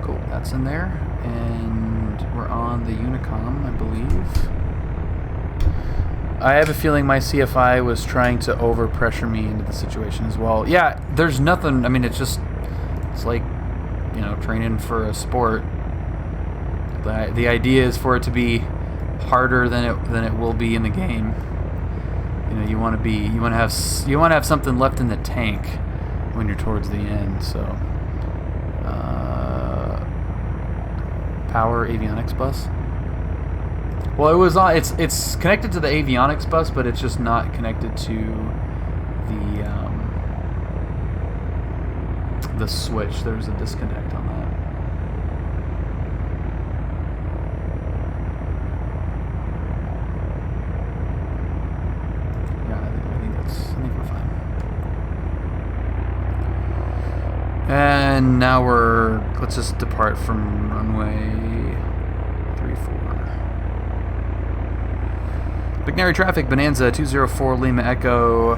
Cool, that's in there, and we're on the Unicom, I believe. I have a feeling my CFI was trying to overpressure me into the situation as well. Yeah, there's nothing, I mean, it's like, you know, training for a sport. The idea is for it to be harder than it will be in the game. You know, you want to have something left in the tank when you're towards the end. So, power avionics bus. Well, it was on. It's connected to the avionics bus, but it's just not connected to the switch. There's a disconnect on that. Yeah, I think we're fine. And now let's just depart from runway 34. McNary traffic, Bonanza 204 Lima Echo,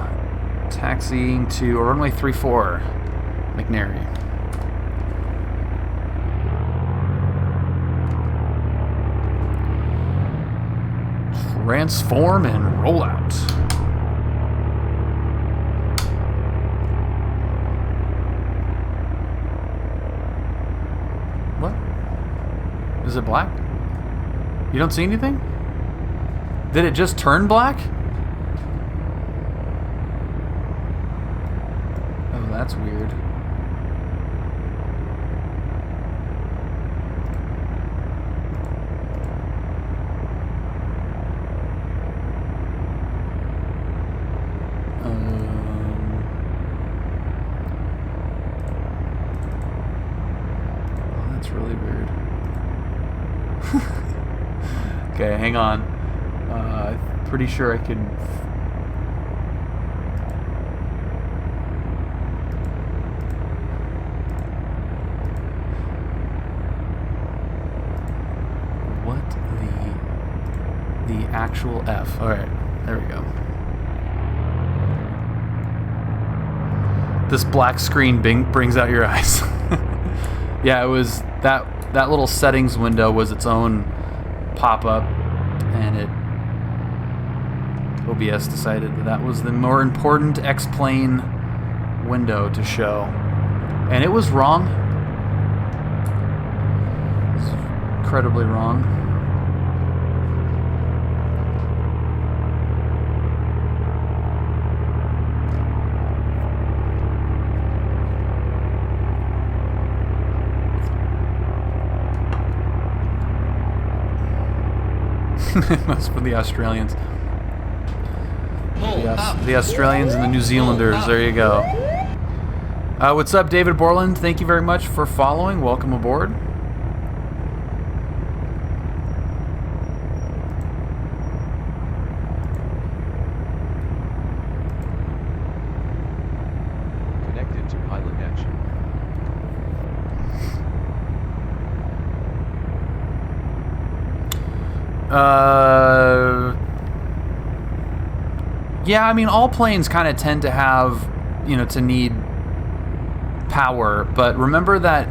taxiing to runway 34, McNary. Transform and roll out. What? Is it black? You don't see anything? Did it just turn black? Oh, that's weird. That's really weird. Okay, hang on. Pretty sure I can... What the actual F? Alright, there we go. This black screen brings out your eyes. Yeah, it was that little settings window was its own pop-up, and OBS decided that was the more important X-plane window to show, and it was wrong. It was incredibly wrong. Must be the Australians. The Australians and the New Zealanders. There you go. What's up, David Borland? Thank you very much for following. Welcome aboard. Connected to PilotEdge. Yeah, I mean, all planes kind of tend to have, to need power, but remember that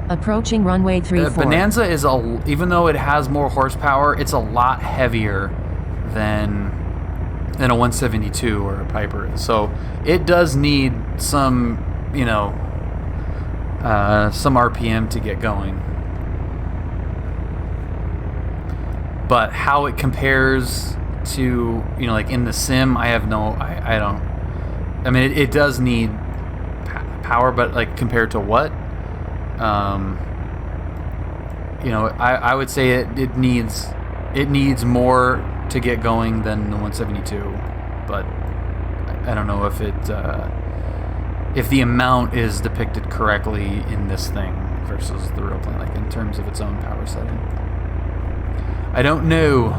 approaching runway 34. Bonanza is even though it has more horsepower, it's a lot heavier than a 172 or a Piper is. So it does need some, some RPM to get going. But how it compares to, like in the sim, I have no, I don't, I mean, it does need power, but like compared to what? I would say it needs more to get going than the 172, but I don't know if if the amount is depicted correctly in this thing versus the real plane, like in terms of its own power setting. I don't know.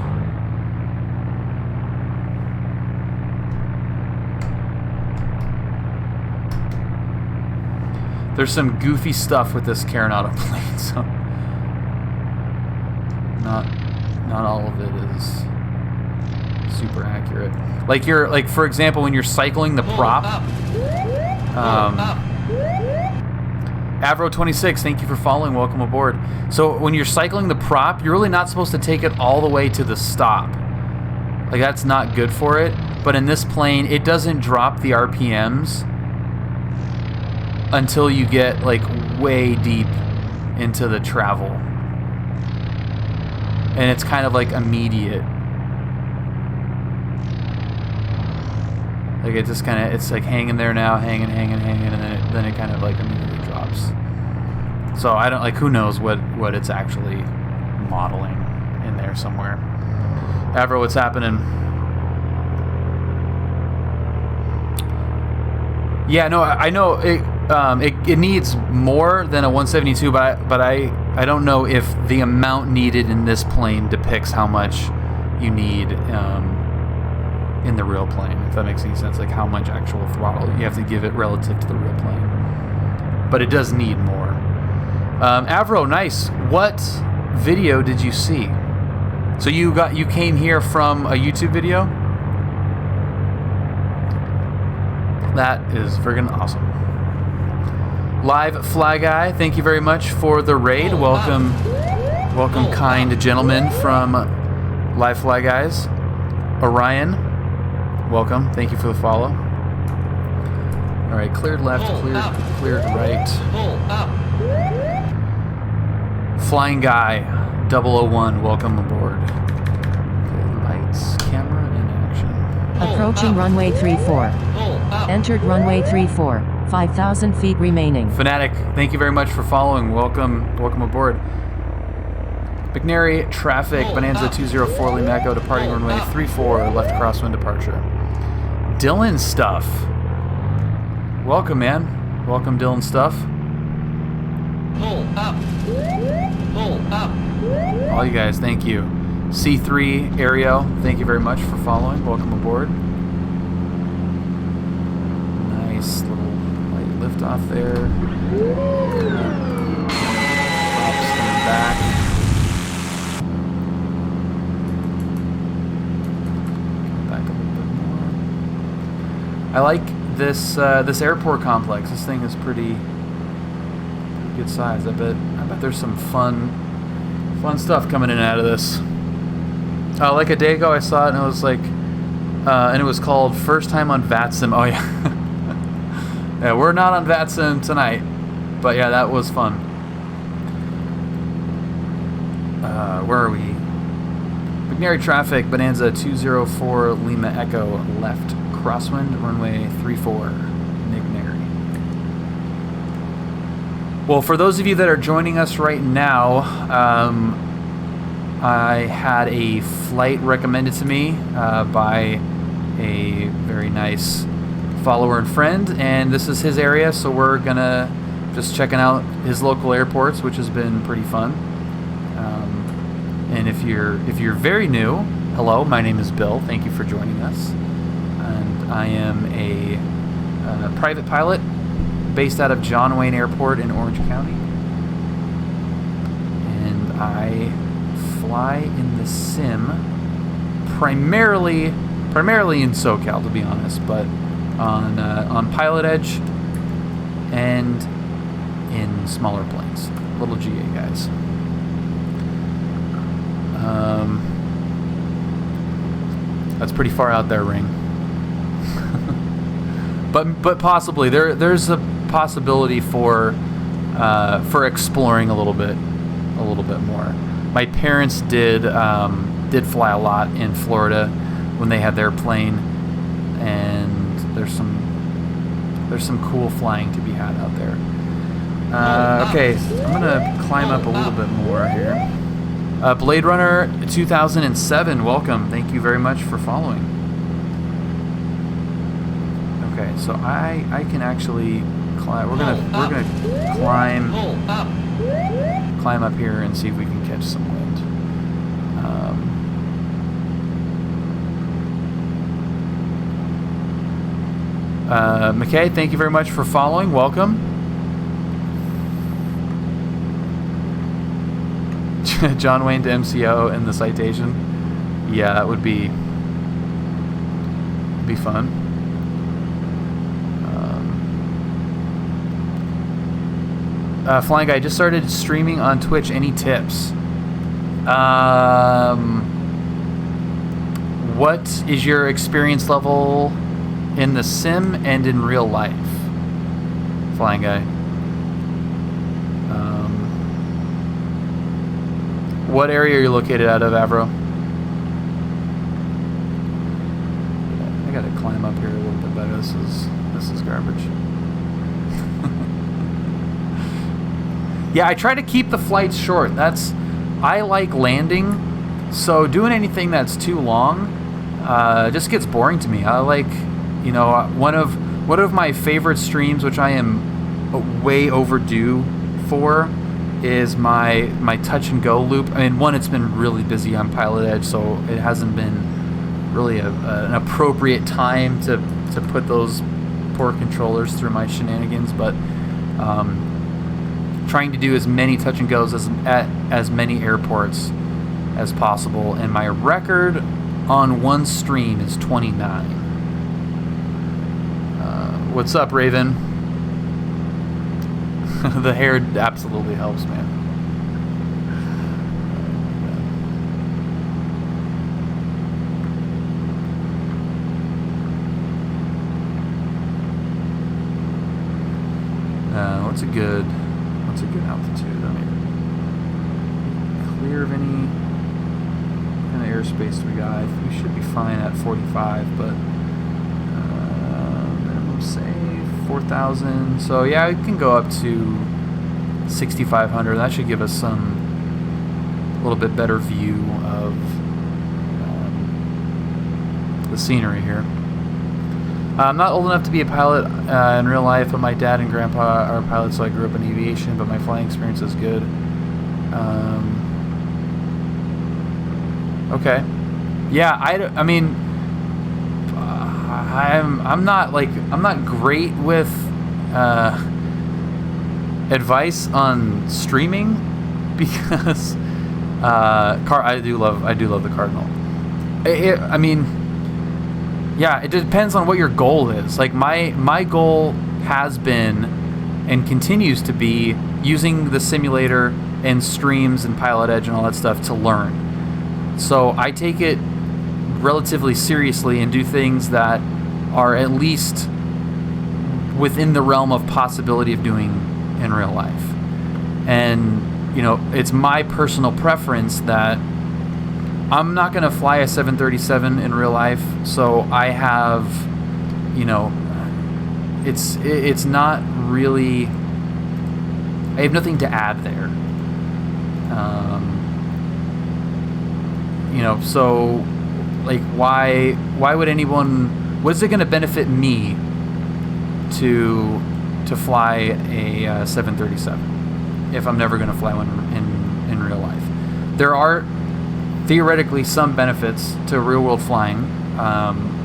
There's some goofy stuff with this Carenado plane, so not all of it is super accurate. Like for example, when you're cycling the prop, Avro26, thank you for following. Welcome aboard. So when you're cycling the prop, you're really not supposed to take it all the way to the stop. Like, that's not good for it. But in this plane, it doesn't drop the RPMs until you get like way deep into the travel. And it's kind of like immediate. Like it just kind of, it's like hanging there now, hanging, and then it kind of like immediately drops. So I don't, like, who knows what it's actually modeling in there somewhere. Avro, what's happening? Yeah, no, I know it needs more than a 172, but I don't know if the amount needed in this plane depicts how much you need in the real plane, if that makes any sense, like how much actual throttle you have to give it relative to the real plane. But it does need more. Avro, nice. What video did you see? So you came here from a YouTube video? That is friggin' awesome. Live Fly Guy, thank you very much for the raid. Welcome, kind gentlemen from Live Fly Guys. Orion, welcome. Thank you for the follow. All right, cleared left, cleared right. Flying Guy 001, welcome aboard. Okay, lights, camera in action. Approaching runway 34. Entered runway 34. 5,000 feet remaining. Fanatic, thank you very much for following. Welcome aboard. McNary traffic, Bonanza 204 Lima Echo, departing runway 34, left crosswind departure. Dylan Stuff. Welcome, man. Welcome, Dylan Stuff. All you guys, thank you. C3 Ariel, thank you very much for following. Welcome aboard. Nice little light lift off there. Props in the back. Back a little bit more. I like this this airport complex. This thing is pretty good size. I bet there's some fun stuff coming in and out of this. Like a day ago, I saw it and it was like, and it was called First Time on VATSIM. Oh yeah, yeah. We're not on VATSIM tonight, but yeah, that was fun. Where are we? McNary traffic, Bonanza 204 Lima Echo left, crosswind, runway 34, McNary. Well, for those of you that are joining us right now, I had a flight recommended to me by a very nice follower and friend, and this is his area, so we're gonna just checking out his local airports, which has been pretty fun. And if you're very new, hello, my name is Bill. Thank you for joining us, and I am a private pilot based out of John Wayne Airport in Orange County, and I fly in the sim primarily in SoCal, to be honest, but on PilotEdge and in smaller planes, little GA guys. That's pretty far out there, Ring. but possibly there's a possibility for exploring a little bit more. My parents did fly a lot in Florida when they had their plane, and there's some cool flying to be had out there. Okay, I'm gonna climb up a little bit more here. Blade Runner 2007, welcome. Thank you very much for following. Okay, so I can actually climb. We're gonna climb up here and see if we can catch some wind. McKay, thank you very much for following. Welcome. John Wayne to MCO in the citation. Yeah, that would be fun. Flying Guy, just started streaming on Twitch. Any tips? What is your experience level in the sim and in real life? Flying Guy. What area are you located out of, Avro? I gotta climb up here a little bit better. This is garbage. Yeah, I try to keep the flights short. I like landing, so doing anything that's too long just gets boring to me. I like, one of my favorite streams, which I am way overdue for, is my touch and go loop. I mean, one, it's been really busy on PilotEdge, so it hasn't been really an appropriate time to put those poor controllers through my shenanigans, but trying to do as many touch and goes at as many airports as possible, and my record on one stream is 29. What's up, Raven? The hair absolutely helps, man. What's a good altitude? I mean, clear of any kind of airspace we got. We should be fine at 45, but minimum say 4,000. So yeah, it can go up to 6,500. That should give us a little bit better view of the scenery here. I'm not old enough to be a pilot in real life, but my dad and grandpa are pilots, so I grew up in aviation, but my flying experience is good. Okay. Yeah, I mean, I'm not great with advice on streaming because I do love the Cardinal. I mean, yeah, it depends on what your goal is. Like my goal has been and continues to be using the simulator and streams and PilotEdge and all that stuff to learn. So I take it relatively seriously and do things that are at least within the realm of possibility of doing in real life. And, you know, it's my personal preference that I'm not going to fly a 737 in real life, so I have, you know, it's not really, I have nothing to add there. You know, so like why would anyone, what's it going to benefit me to fly a 737 if I'm never going to fly one in real life? There are theoretically some benefits to real world flying,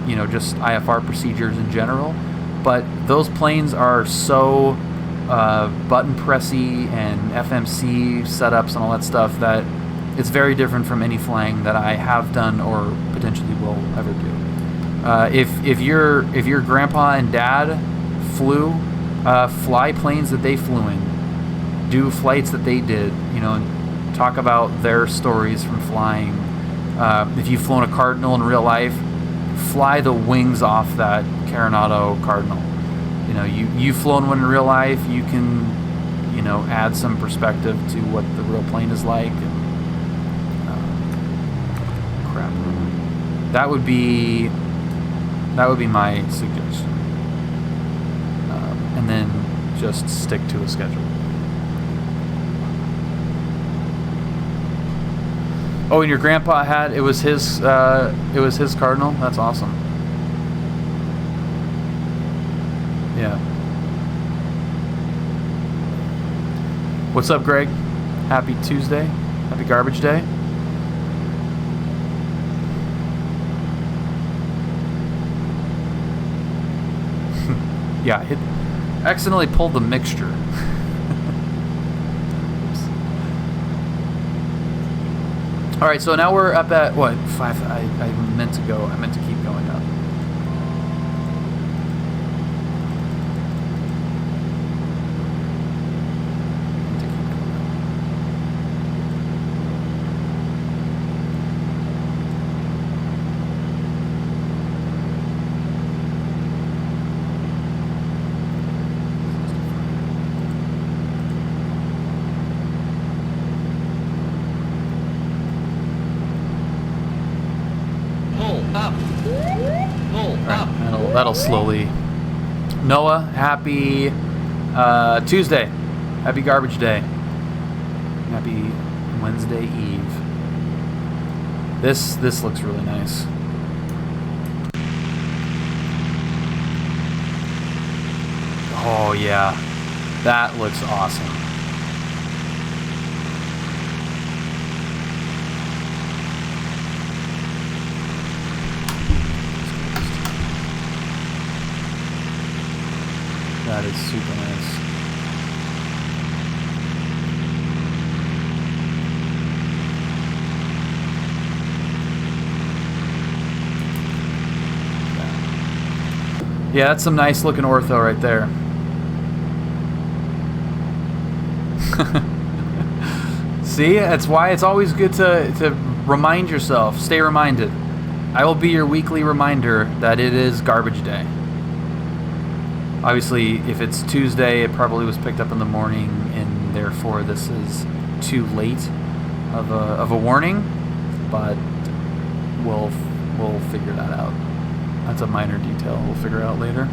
you know, just IFR procedures in general, but those planes are so button pressy and FMC setups and all that stuff that it's very different from any flying that I have done or potentially will ever do. If your grandpa and dad flew, fly planes that they flew in, do flights that they did, you know, and talk about their stories from flying. If you've flown a Cardinal in real life, fly the wings off that Carenado Cardinal. You know, you've flown one in real life, you can, you know, add some perspective to what the real plane is like. And, crap. That would be my suggestion. And then just stick to a schedule. Oh, and your grandpa had, it was his Cardinal? That's awesome. Yeah. What's up, Greg? Happy Tuesday. Happy Garbage Day. Yeah, it accidentally pulled the mixture. All right, so now we're up at what, 5? I meant to keep going up. That'll slowly. Noah, happy Tuesday. Happy Garbage Day. Happy Wednesday Eve. This looks really nice. Oh yeah, that looks awesome. That is super nice. Yeah, that's some nice looking ortho right there. See, that's why it's always good to remind yourself, stay reminded. I will be your weekly reminder that it is Garbage Day. Obviously, if it's Tuesday, it probably was picked up in the morning, and therefore this is too late of a warning. But we'll figure that out. That's a minor detail we'll figure out later.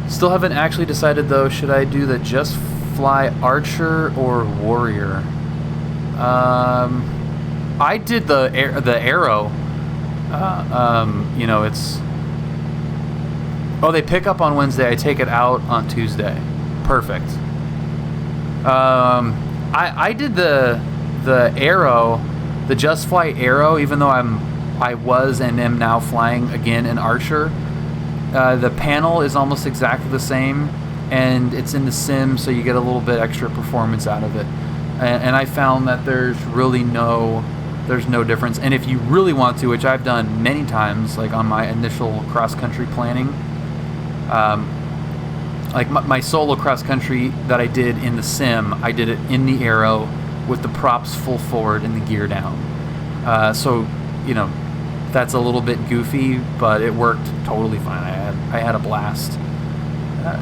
Still haven't actually decided though. Should I do the just fly Archer or Warrior? I did the Arrow. You know, it's. Oh, they pick up on Wednesday. I take it out on Tuesday. Perfect. I did the Arrow, the Just Fly Arrow, even though I was and am now flying again in Archer. The panel is almost exactly the same, and it's in the sim, so you get a little bit extra performance out of it. And I found that there's no difference. And if you really want to, which I've done many times, like on my initial cross-country planning, like my solo cross-country that I did in the sim, I did it in the Arrow with the props full forward and the gear down. So, you know, that's a little bit goofy, but it worked totally fine. I had a blast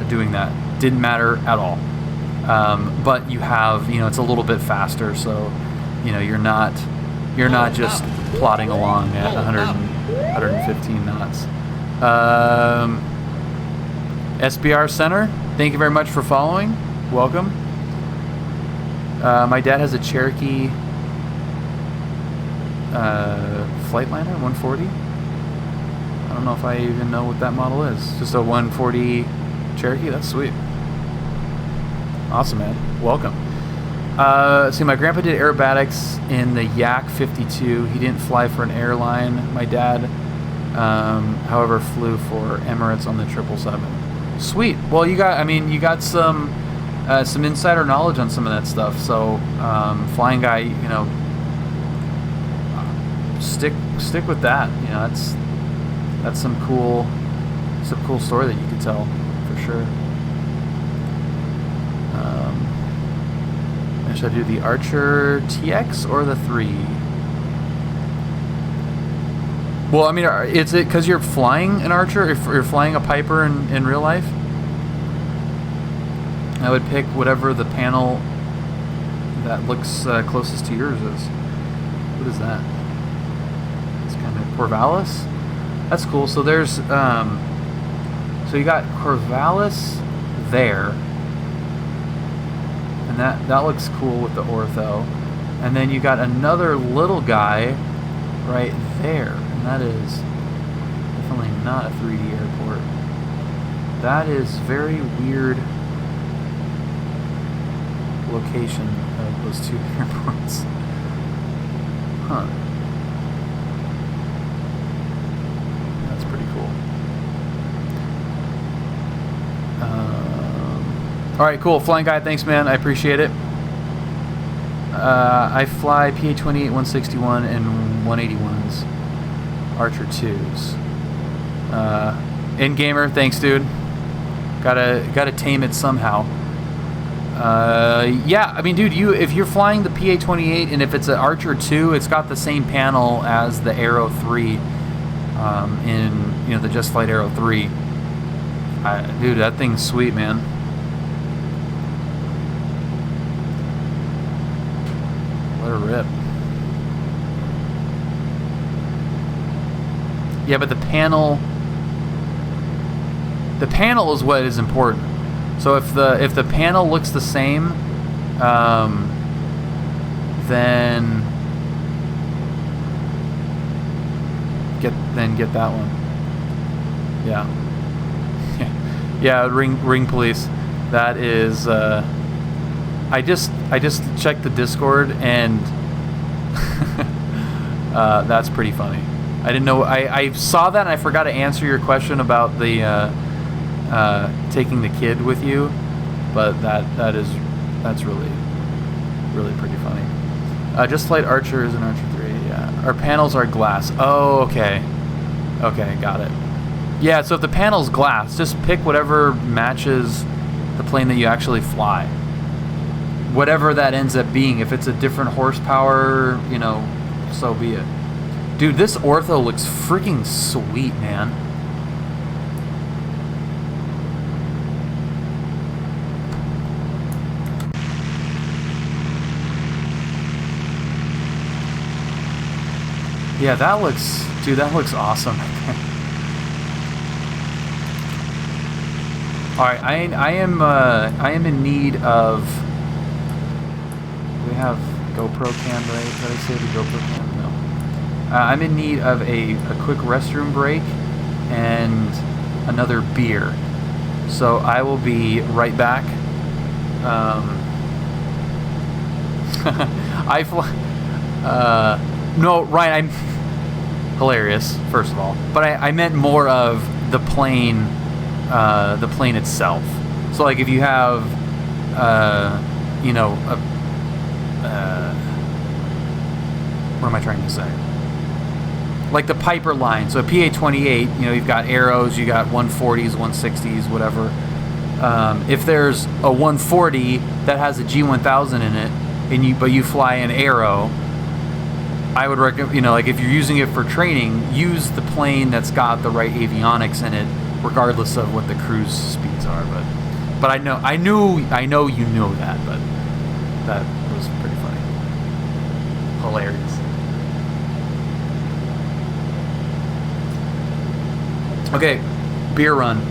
doing that. Didn't matter at all. But you have, you know, it's a little bit faster, so, you know, you're not just plodding along at 115 knots. SBR Center, thank you very much for following. Welcome. My dad has a Cherokee Flightliner 140. I don't know if I even know what that model is. Just a 140 Cherokee. That's sweet. Awesome, man. Welcome. See, my grandpa did aerobatics in the Yak 52. He didn't fly for an airline. My dad, however, flew for Emirates on the 777. Sweet. Well, you got some insider knowledge on some of that stuff. So, flying guy, you know, stick with that. You know, that's some cool story that you could tell for sure. Should I do the Archer TX or the 3? Well, I mean, is it because you're flying an Archer? If you're flying a Piper in real life, I would pick whatever the panel that looks closest to yours is. What is that? It's kind of Corvallis. That's cool. So there's so you got Corvallis there. And that looks cool with the ortho. And then you got another little guy right there. And that is definitely not a 3D airport. That is very weird location of those two airports. Huh. That's pretty cool. Alright, cool. Flying Guy, thanks, man. I appreciate it. I fly PA-28, 161, and 181s. Archer 2s. In-gamer, thanks, dude. Gotta tame it somehow. Yeah, I mean, dude, if you're flying the PA-28, and if it's an Archer 2, it's got the same panel as the Arrow 3 in, you know, the Just Flight Arrow 3. Dude, that thing's sweet, man. Let her rip. Yeah, but the panel is what is important. So if the panel looks the same, then get that one. Yeah. Yeah, ring police. That is I just checked the Discord, and that's pretty funny. I didn't know. I saw that and I forgot to answer your question about the taking the kid with you, but that's really pretty funny. Just Flight Archer is an Archer 3. Yeah, our panels are glass. Oh, okay, got it. Yeah, so if the panel's glass, just pick whatever matches the plane that you actually fly. Whatever that ends up being. If it's a different horsepower, you know, so be it. Dude, this ortho looks freaking sweet, man. Yeah, that looks All right, I am in need of. Do we have GoPro cam, right? Did I say the GoPro cam? No. I'm in need of a quick restroom break and another beer. So I will be right back. No, Ryan, I'm hilarious, first of all. But I meant more of the plane itself. So like if you have, you know, what am I trying to say? Like the Piper line. So a PA-28, you know, you've got arrows, you got 140s, 160s, whatever. If there's a 140 that has a G1000 in it, but you fly an arrow, I would recommend, you know, like if you're using it for training, use the plane that's got the right avionics in it, regardless of what the cruise speeds are. But I know you know that, but that was pretty funny, hilarious. Okay, beer run.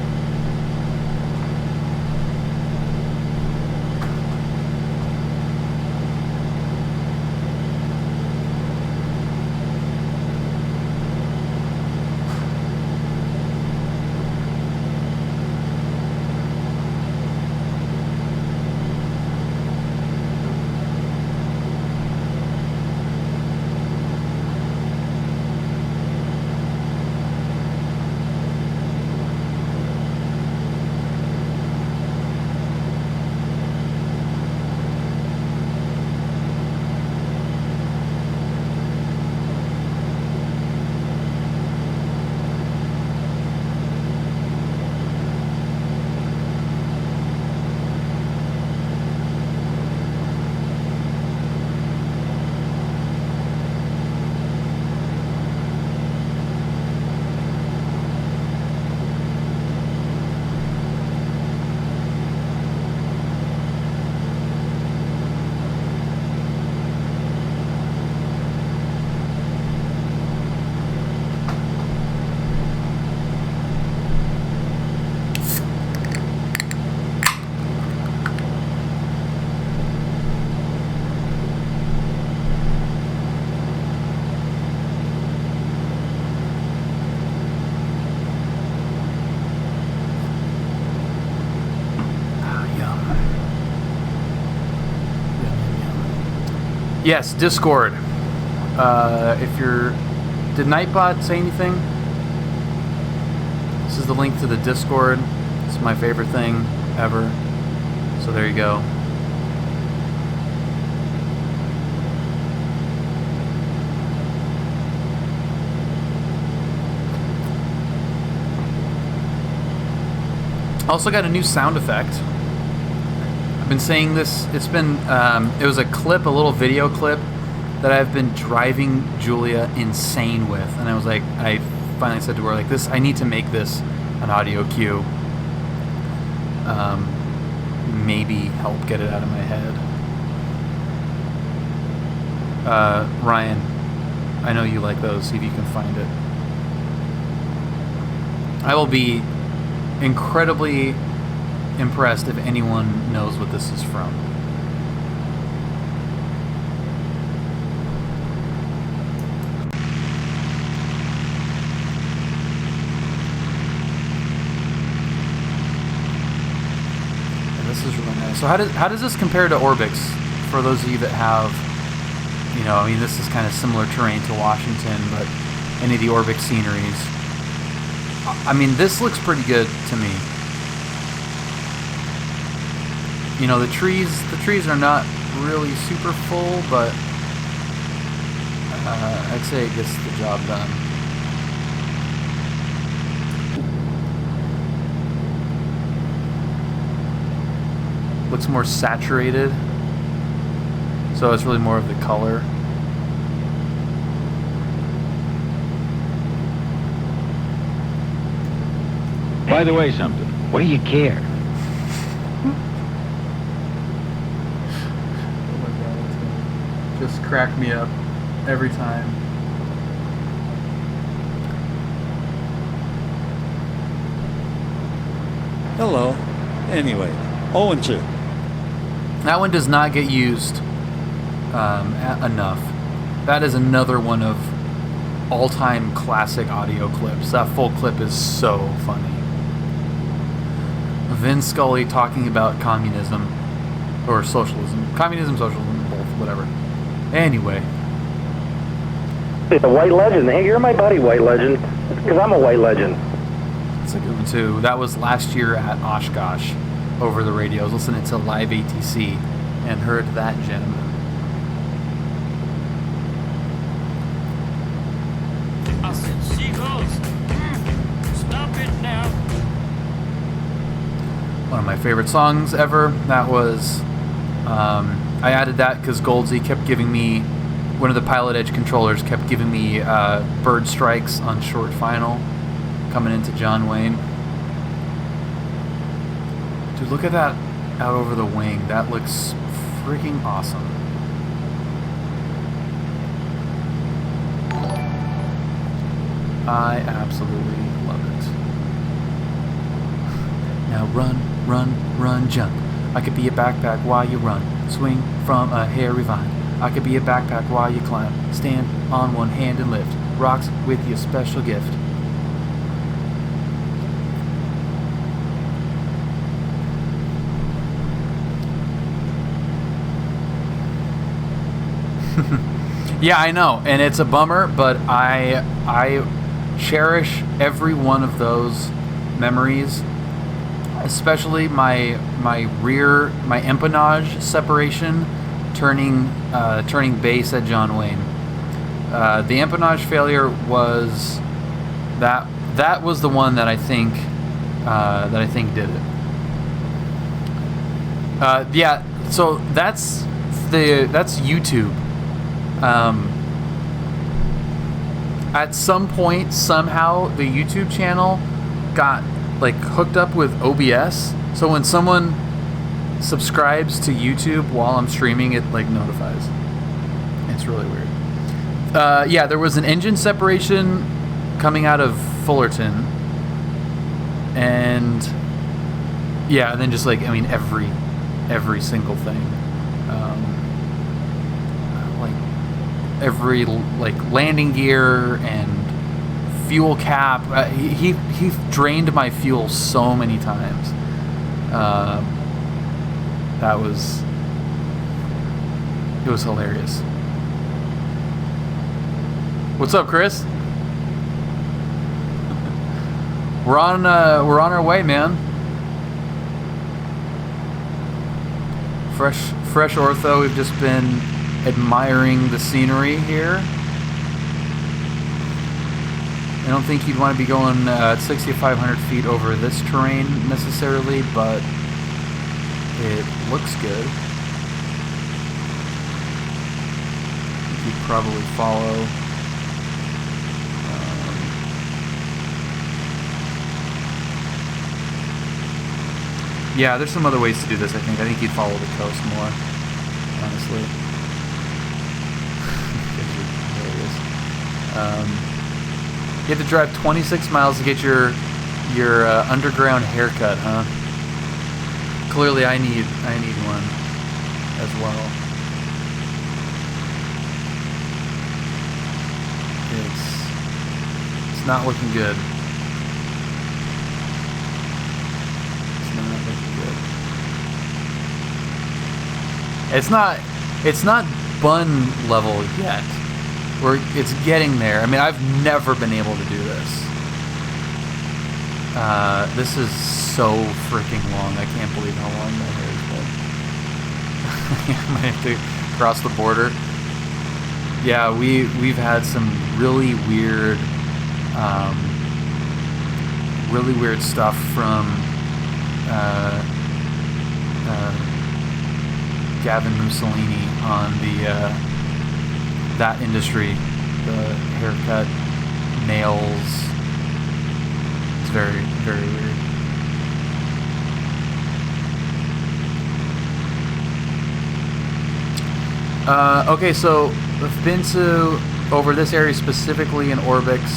Yes, Discord. Did Nightbot say anything? This is the link to the Discord. It's my favorite thing ever. So there you go. Also got a new sound effect. I've been saying this, it was a little video clip that I've been driving Julia insane with. And I finally said to her, like, I need to make this an audio cue. Maybe help get it out of my head. Ryan, I know you like those, see if you can find it. I will be incredibly impressed if anyone knows what this is from. And this is really nice. So how does this compare to Orbix? For those of you that have, you know, I mean, this is kind of similar terrain to Washington, but any of the Orbix sceneries. I mean, this looks pretty good to me. You know, the trees are not really super full, but I'd say it gets the job done. Looks more saturated, so it's really more of the color. By the way, something. What do you care? Just crack me up every time. Hello. Anyway, 0-2. That one does not get used enough. That is another one of all-time classic audio clips. That full clip is so funny. Vin Scully talking about communism or socialism. Communism, socialism, both, whatever. Anyway. The White Legend. Hey, you're my buddy, White Legend. Because I'm a White Legend. It's a good one, too. That was last year at Oshkosh over the radio. I was listening to live ATC and heard that gem. I said, seagulls, stop it now. One of my favorite songs ever. That was, I added that because Goldsy kept giving me, one of the PilotEdge controllers kept giving me bird strikes on short final coming into John Wayne. Dude, look at that out over the wing. That looks freaking awesome. I absolutely love it. Now run, run, run, jump. I could be a backpack while you run. Swing from a hairy vine. I could be a backpack while you climb. Stand on one hand and lift. Rocks with your special gift. Yeah, I know, and it's a bummer, but I cherish every one of those memories, especially my empennage separation, turning base at John Wayne. The empennage failure was that was the one that I think did it. Yeah, so that's YouTube. At some point, somehow, the YouTube channel got like hooked up with OBS. So when someone subscribes to YouTube while I'm streaming, it like notifies. It's really weird. Yeah, there was an engine separation coming out of Fullerton, and yeah, and then just like every single thing. Every like landing gear and fuel cap. He drained my fuel so many times. It was hilarious. What's up, Chris? We're on our way, man. Fresh ortho. We've just been admiring the scenery here. I don't think you'd want to be going 6,500 feet over this terrain necessarily, but it looks good. You'd probably follow. Yeah, there's some other ways to do this, I think. I think you'd follow the coast more, honestly. You have to drive 26 miles to get your underground haircut, huh? Clearly, I need one as well. It's not looking good. It's not bun level yet. It's getting there. I mean, I've never been able to do this. This is so freaking long. I can't believe how long my hair has been. I might have to cross the border. Yeah, we've had some really weird stuff from Gavin Mussolini on the that industry, the haircut, nails. It's very, very weird. Okay, so I've been to over this area specifically in Orbix.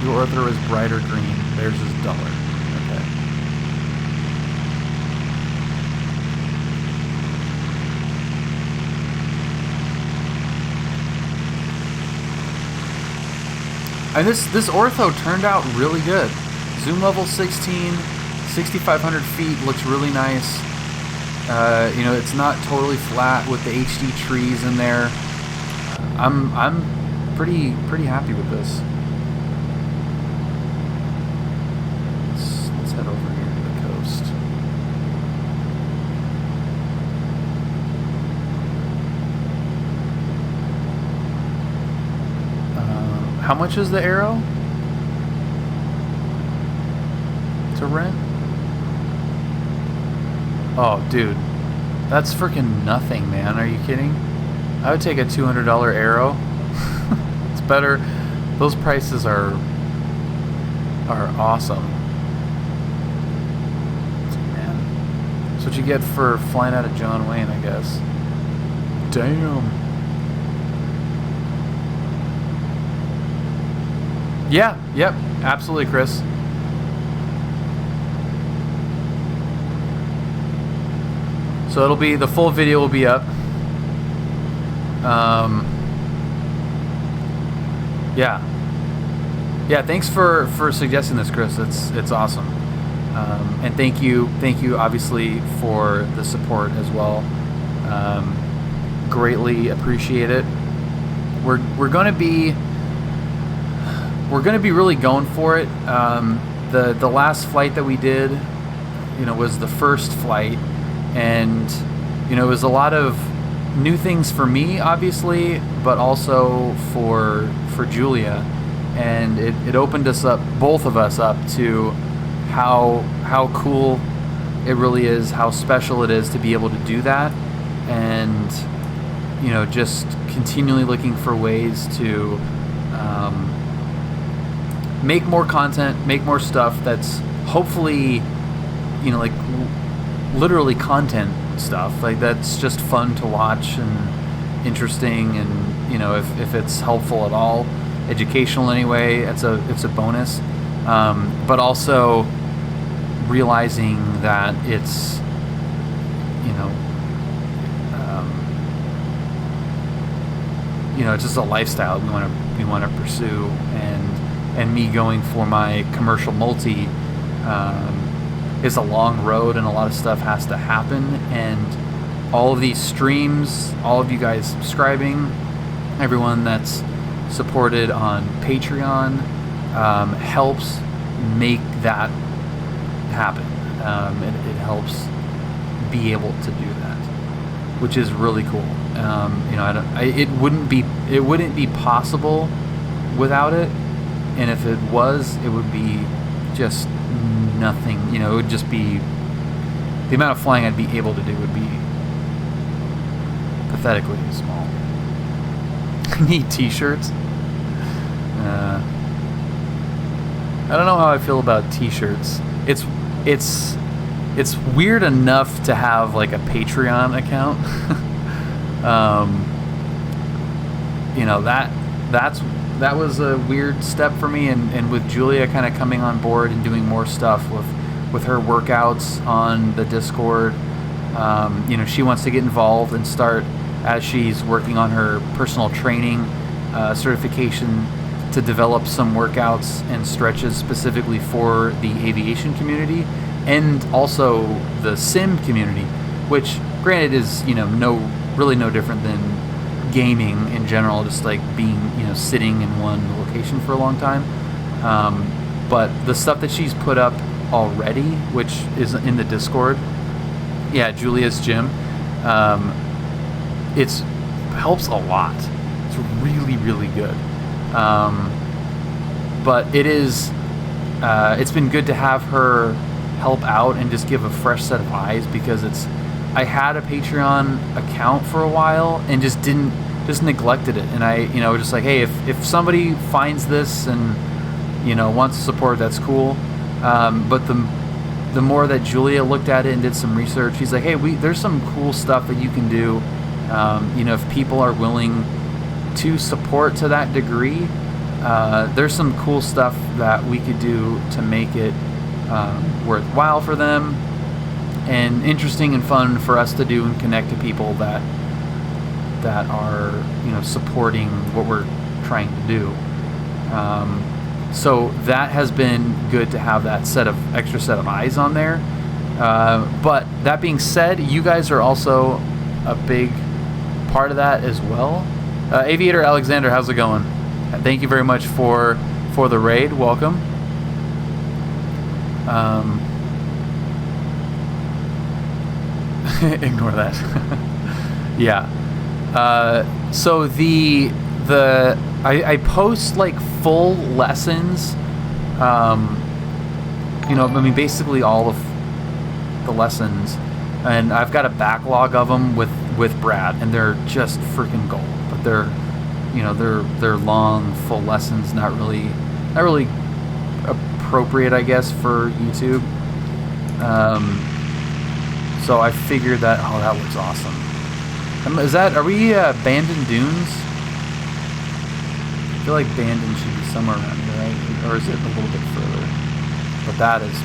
Your Ortho is brighter green. Theirs is duller. Okay. And this ortho turned out really good. Zoom level 16, 6,500 feet, looks really nice. You know, it's not totally flat with the HD trees in there. I'm pretty happy with this. Let's head over here to the coast. How much is the Arrow to rent? Oh, dude, that's freaking nothing, man. Are you kidding? I would take a $200 Arrow. It's better. Those prices are awesome. Man, that's what you get for flying out of John Wayne, I guess. Damn. Yeah, yep, absolutely, Chris. So it'll be, the full video will be up. Yeah, thanks for suggesting this, Chris. It's awesome. And thank you obviously for the support as well. Greatly appreciate it. We're gonna be really going for it. The last flight that we did, you know, was the first flight, and you know, it was a lot of new things for me, obviously, but also for Julia, and it opened us up, both of us up, to how cool it really is, how special it is to be able to do that, and you know, just continually looking for ways to make more content, make more stuff that's hopefully, you know, like literally content stuff, like that's just fun to watch and interesting, and you know, if it's helpful at all, educational anyway, it's a bonus. But also realizing that it's, it's just a lifestyle we want to pursue, and me going for my commercial multi is a long road, and a lot of stuff has to happen, and all of these streams, all of you guys subscribing, everyone that's supported on Patreon, helps make that happen. It helps be able to do that, which is really cool. It wouldn't be possible without it, and if it was, it would be just nothing. It would just be, the amount of flying I'd be able to do would be pathetically small. I need t-shirts. I don't know how I feel about t-shirts. It's weird enough to have like a Patreon account. That was a weird step for me, and with Julia kind of coming on board and doing more stuff with her workouts on the Discord, she wants to get involved and start, as she's working on her personal training certification, to develop some workouts and stretches specifically for the aviation community and also the sim community, which granted is really no different than gaming in general, just like being sitting in one location for a long time. But the stuff that she's put up already, which is in the Discord, Julia's gym, it helps a lot. It's really, really good. But it's been good to have her help out and just give a fresh set of eyes, because I had a Patreon account for a while and just neglected it, and I just like, hey, if somebody finds this and wants to support, that's cool. But the more that Julia looked at it and did some research, she's like, hey, there's some cool stuff that you can do. If people are willing to support to that degree, there's some cool stuff that we could do to make it worthwhile for them and interesting and fun for us to do, and connect to people that are supporting what we're trying to do. So that has been good to have that extra set of eyes on there. But that being said, you guys are also a big part of that as well. Aviator Alexander, how's it going? Thank you very much for the raid. Welcome. Ignore that. Yeah. So I post like full lessons. Basically all of the lessons, and I've got a backlog of them with Brad, and they're just freaking gold. But they're long, full lessons, not really appropriate, I guess, for YouTube. So I figured that, that looks awesome. Are we Bandon Dunes? I feel like Bandon should be somewhere around here, right? Or is it a little bit further? But that is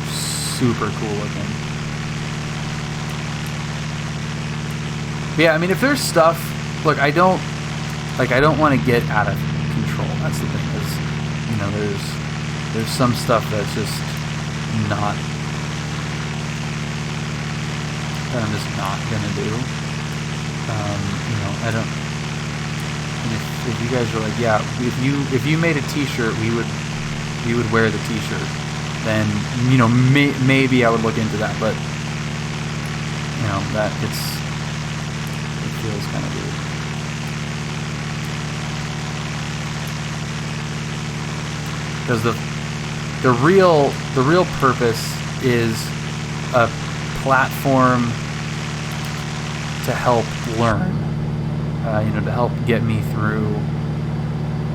super cool looking. But yeah, I mean, if there's stuff, look, I don't want to get out of control. That's the thing, is, there's some stuff that's just not, that I'm just not gonna do. I don't. And if you guys are like, yeah, if you made a T-shirt, we would wear the T-shirt, then maybe I would look into that. But that it feels kind of weird. Because the real purpose is a platform to help learn, to help get me through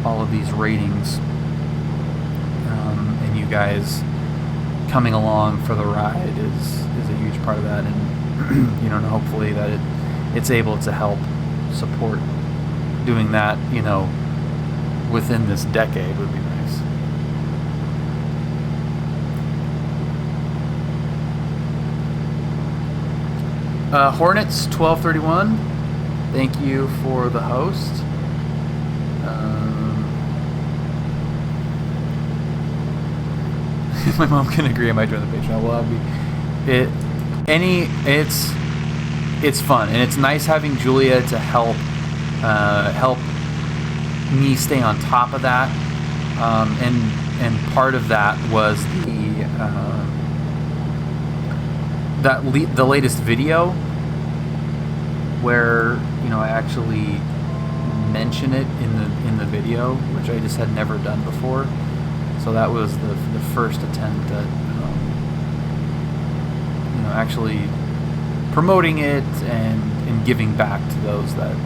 all of these ratings, and you guys coming along for the ride is a huge part of that, and and hopefully that it's able to help support doing that, within this decade would be nice. Hornets 1231, thank you for the host. My mom can agree I might join the Patreon. Well, it's fun, and it's nice having Julia to help me stay on top of that. And part of that was the latest video where I actually mention it in the video, which I just had never done before. So that was the first attempt at actually promoting it and giving back to those that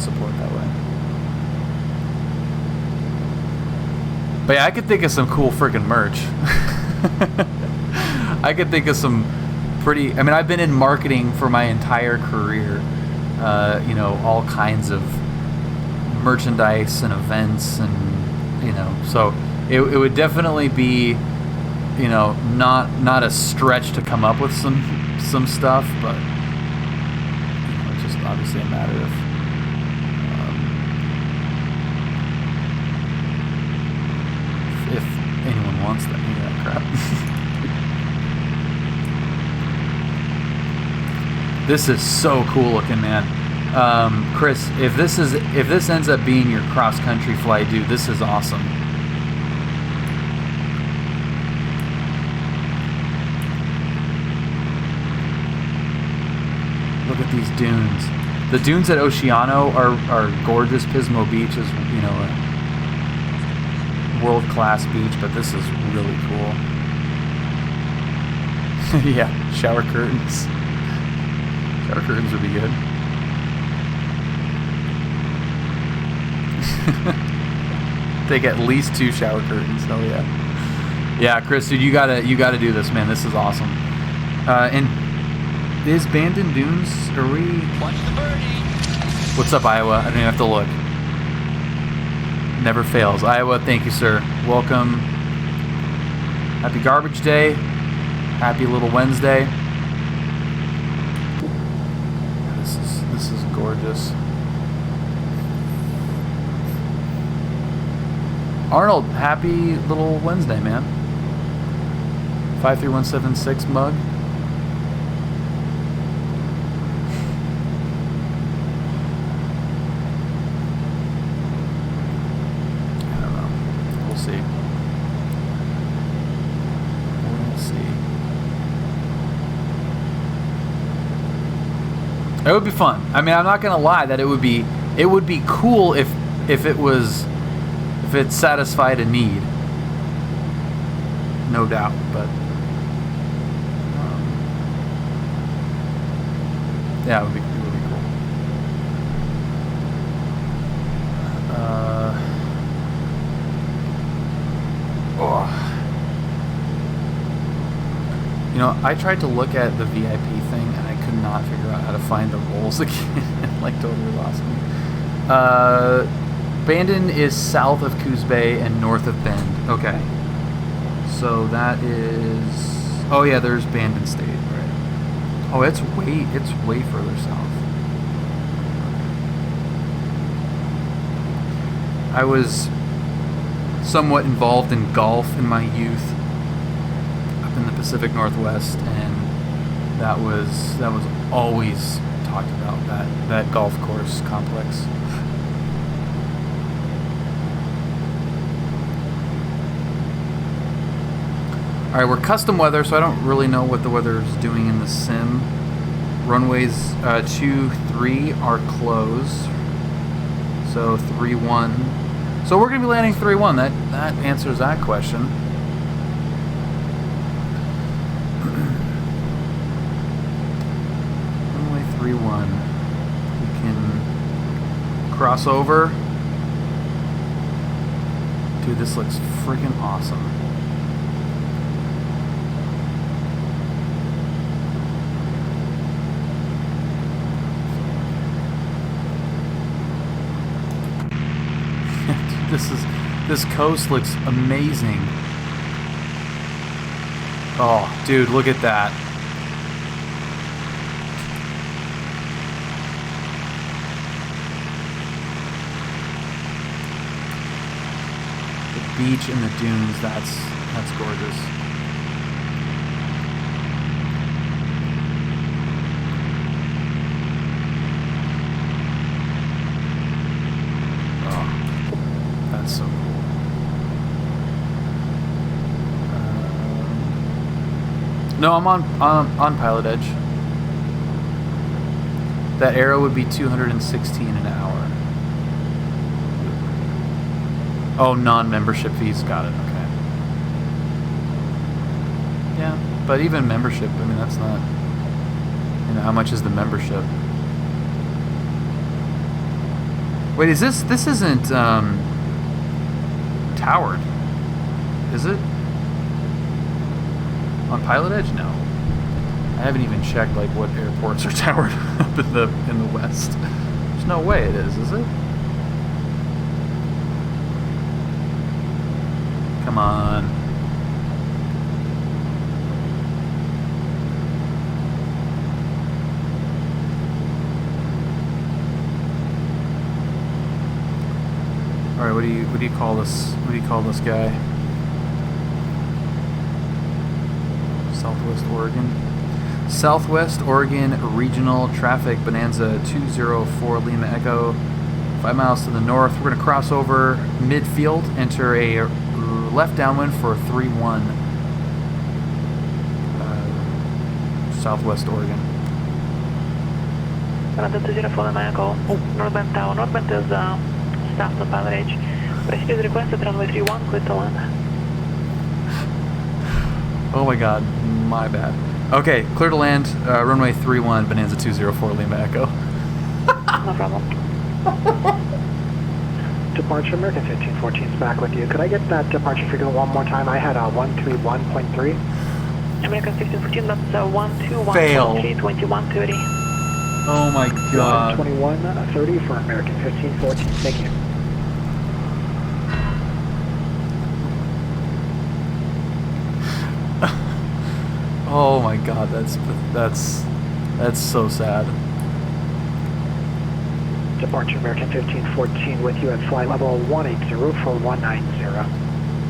support that way. But yeah, I could think of some cool freaking merch. I could think of some pretty. I mean, I've been in marketing for my entire career. All kinds of merchandise and events, and so it would definitely be, not a stretch to come up with some stuff, but it's just obviously a matter of if anyone wants that crap. This is so cool looking, man. Chris, if this ends up being your cross country flight, dude, this is awesome. Look at these dunes. The dunes at Oceano are gorgeous. Pismo Beach is, a world-class beach, but this is really cool. Yeah, shower curtains. Shower curtains would be good. Take at least 2 shower curtains. Hell yeah. Yeah, Chris, dude, you gotta do this, man. This is awesome. And is Bandon Dunes? Are we? Watch the birdie. What's up, Iowa? I don't even have to look. Never fails. Iowa, thank you, sir. Welcome. Happy Garbage Day. Happy little Wednesday. This is gorgeous. Arnold, happy little Wednesday, man. 53176 mug. I don't know. We'll see. We'll see. It would be fun. I mean, I'm not gonna lie that it would be cool if it satisfied a need. No doubt, but yeah, it would be cool. You know, I tried to look at the VIP thing and I could not figure out how to find the roles again. Like, totally lost me. Bandon is south of Coos Bay and north of Bend. Okay. So that is... Oh yeah, there's Bandon State, right. Oh, it's way further south. I was somewhat involved in golf in my youth up in the Pacific Northwest, and that was always talked about, that golf course complex. Alright, we're custom weather, so I don't really know what the weather is doing in the sim. Runways 2-3 are closed. So 3-1. So we're going to be landing 3-1. That answers that question. Runway 3-1. We can cross over. Dude, this looks freaking awesome. This coast looks amazing. Oh, dude, look at that. The beach and the dunes, that's gorgeous. So cool. No, I'm on PilotEdge. That arrow would be 216 an hour. Oh, non-membership fees. Got it. Okay. Yeah, but even membership. I mean, that's not. You know, how much is the membership? Wait, is this? This isn't. Towered, is it? On PilotEdge? No. I haven't even checked like what airports are towered up in the west. There's no way it is it? Come on. All right, what do you call this? What do you call this guy? Southwest Oregon. Southwest Oregon Regional Traffic, Bonanza 204 Lima Echo. 5 miles to the north. We're gonna cross over midfield, enter a left downwind for 3-1. Southwest Oregon. Bonanza 204 Lima Echo. Northbound Tower. Northbound is south of PilotEdge. Proceed as requested, runway 31, clear to land. Oh my god, my bad. Okay, clear to land, runway 31, Bonanza 204 Lima Echo. No problem. Departure American 1514 is back with you. Could I get that departure figure one more time? I had 131.3. American 1514, that's 121.3, Fail. 2130. Oh my god. 2130 for American 1514. Thank you. Oh my god, that's so sad. Departure American 1514 with you at flight level 180 for 190.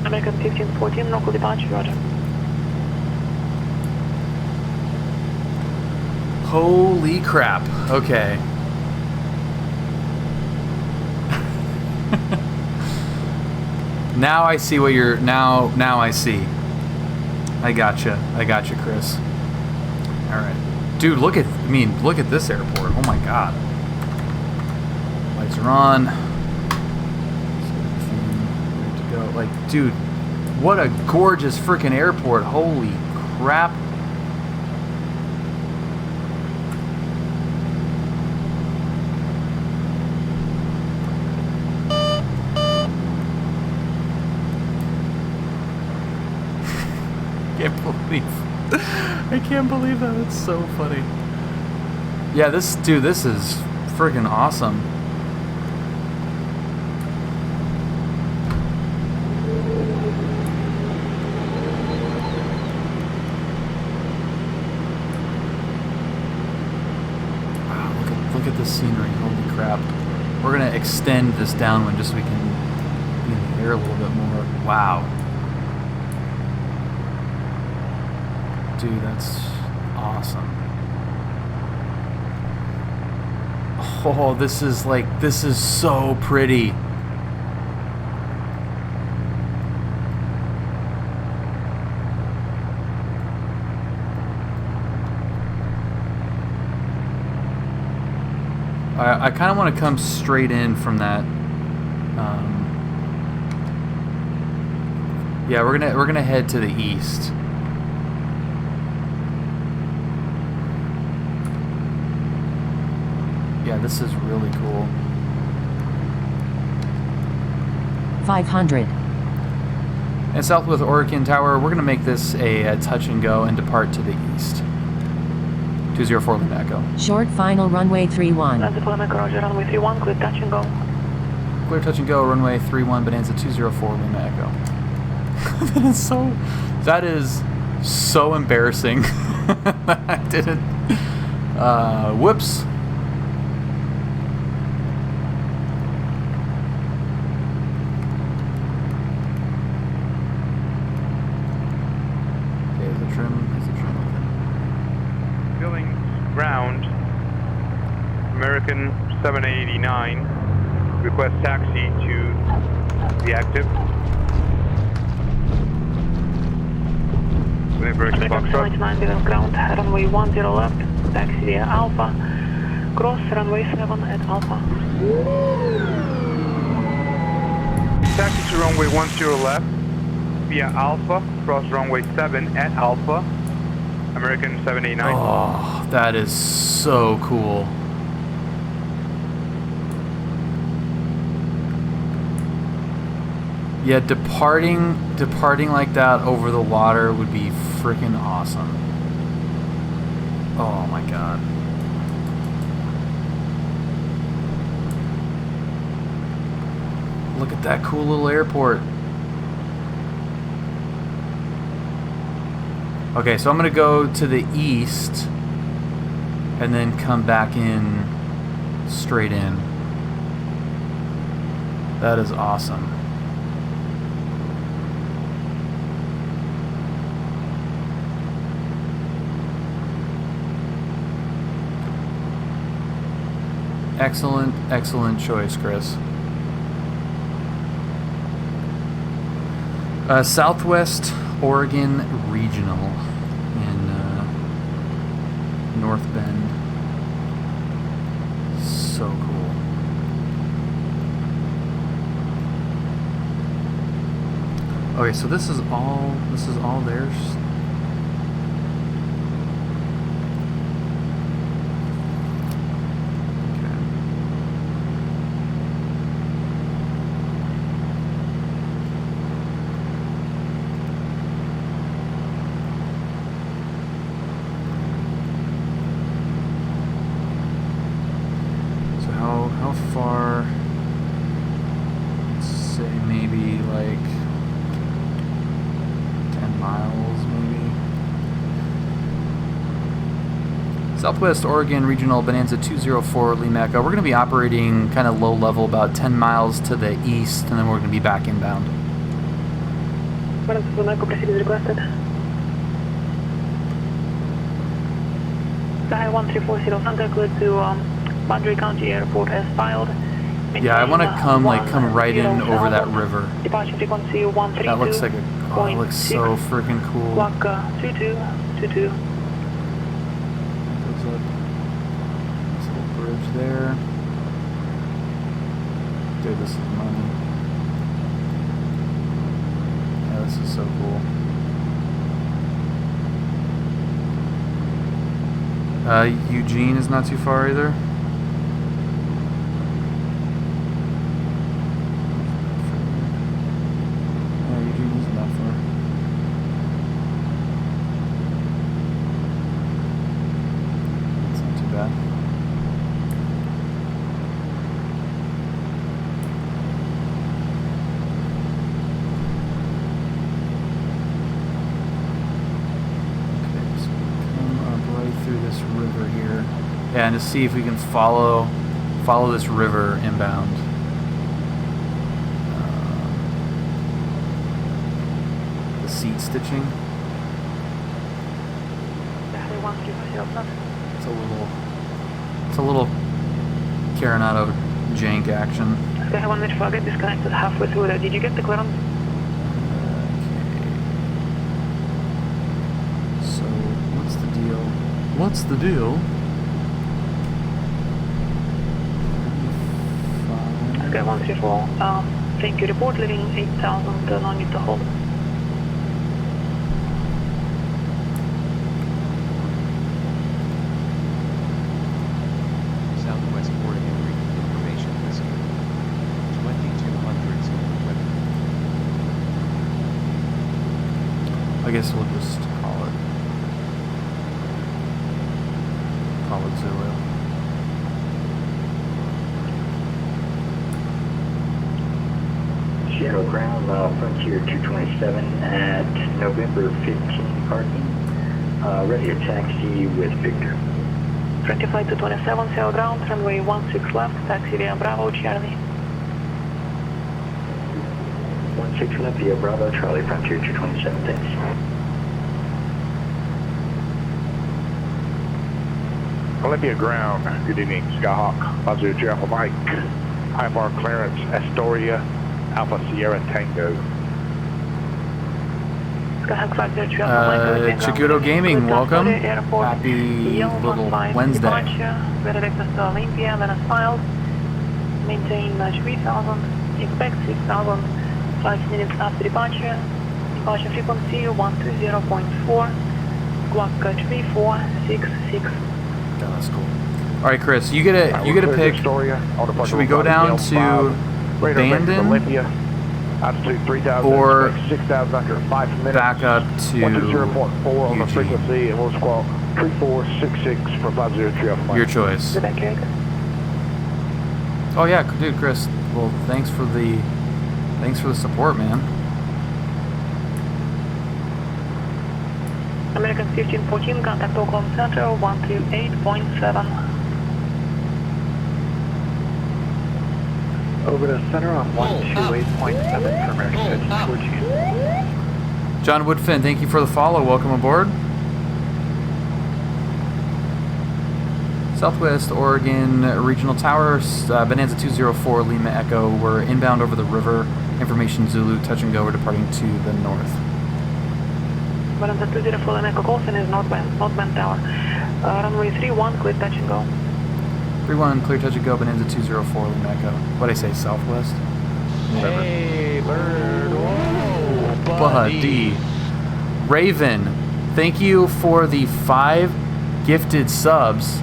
American 1514, local departure, roger. Holy crap. Okay. Now I see what you're... Now I see. I gotcha, Chris. Alright. Dude, look at this airport. Oh my god. Lights are on. Ready to go. Like, dude, what a gorgeous freaking airport. Holy crap. I can't believe that. It's so funny. Yeah, this is friggin' awesome. Wow, look at this scenery. Holy crap. We're gonna extend this downwind just so we can be in the air a little bit more. Wow. Dude, that's awesome. Oh, this is so pretty. I kind of want to come straight in from that. Yeah, we're gonna head to the east. Yeah, this is really cool. 500. And Southwest Oregon Tower, we're going to make this a touch and go and depart to the east. 204 Lima Echo. Short final runway 31. Bonanza Lima Echo, roger, runway 31, clear touch and go. Clear touch and go, runway 31, Bonanza 204 Lima Echo. That is so embarrassing. I didn't. Whoops. Ground, American 789, request taxi to be active. American 789, below ground, runway 10 left, taxi via Alpha, cross runway 7 at Alpha. Taxi to runway 10 left, via Alpha, cross runway 7 at Alpha. American 789. Oh, that is so cool. Yeah, departing like that over the water would be freaking awesome. Oh my god. Look at that cool little airport. Okay, so I'm going to go to the east and then come back in straight in. That is awesome. Excellent, excellent choice, Chris. Southwest Oregon Regional in North Bend. So cool. Okay, so this is all theirs. How far? Let's say maybe like 10 miles, maybe. Southwest Oregon Regional Bonanza 204 Lima Echo. We're going to be operating kind of low level, about 10 miles to the east, and then we're going to be back inbound. Bonanza Lima Echo, proceed as requested. Sky 1340 Center, cleared to Boundary County Airport as filed. Yeah, I want to come right in over that river. Departure frequency 132. That looks like it looks so freaking cool. Squawk 2222. Goes up this little bridge there. Dude, this is money. Yeah, this is so cool. Eugene is not too far either. Yeah, and to see if we can follow this river inbound. The seat stitching. It's a little Carenado jank action. Sky 1 Mitch Fog, disconnected halfway through there. Did you get the clearance? Okay. So, what's the deal? What's the deal? Sky 134, thank you. Report leaving 8,000, no need to hold. Southwest Oregon information listener. 2200 I guess we'll just call it Zulu. Seattle ground, Frontier 227 at November 15 parking. Ready to taxi with Victor. Frontier flight 227, Seattle ground, runway 16 left, taxi via Bravo, Charlie. 16 left via Bravo, Charlie, Frontier 227, thanks. Olympia ground, good evening, Skyhawk, Positive Alpha Mike, IFR clearance, Astoria, Alpha Sierra Tango. Chikudo Gaming, welcome. Happy little Wednesday. Better access to Olympia, then as filed. Maintain 3000, expect 6000, 5 minutes after departure. Departure frequency 120.4, squawk 3466. Yeah, that's cool. All right, Chris, you get a pick. Should we go down to Bandon or back up to frequency, and we'll squawk 3466 for 503. Your choice. Oh yeah, dude, Chris. Well, thanks for the support, man. American 1514, contact Oakland Central 128.7. Over to center on 128.7 for American 1514. John Woodfin, thank you for the follow. Welcome aboard. Southwest Oregon Regional Towers, Bonanza 204 Lima Echo. We're inbound over the river. Information Zulu, touch and go. We're departing to the north. Bonanza 204 Lima Echo, Colson is northbound tower. Runway 31, clear touch and go. 31, clear touch and go, Bonanza 204 Lima Echo. What'd I say, Southwest? Whatever. Hey, bird. Whoa, buddy. Raven, thank you for the 5 gifted subs.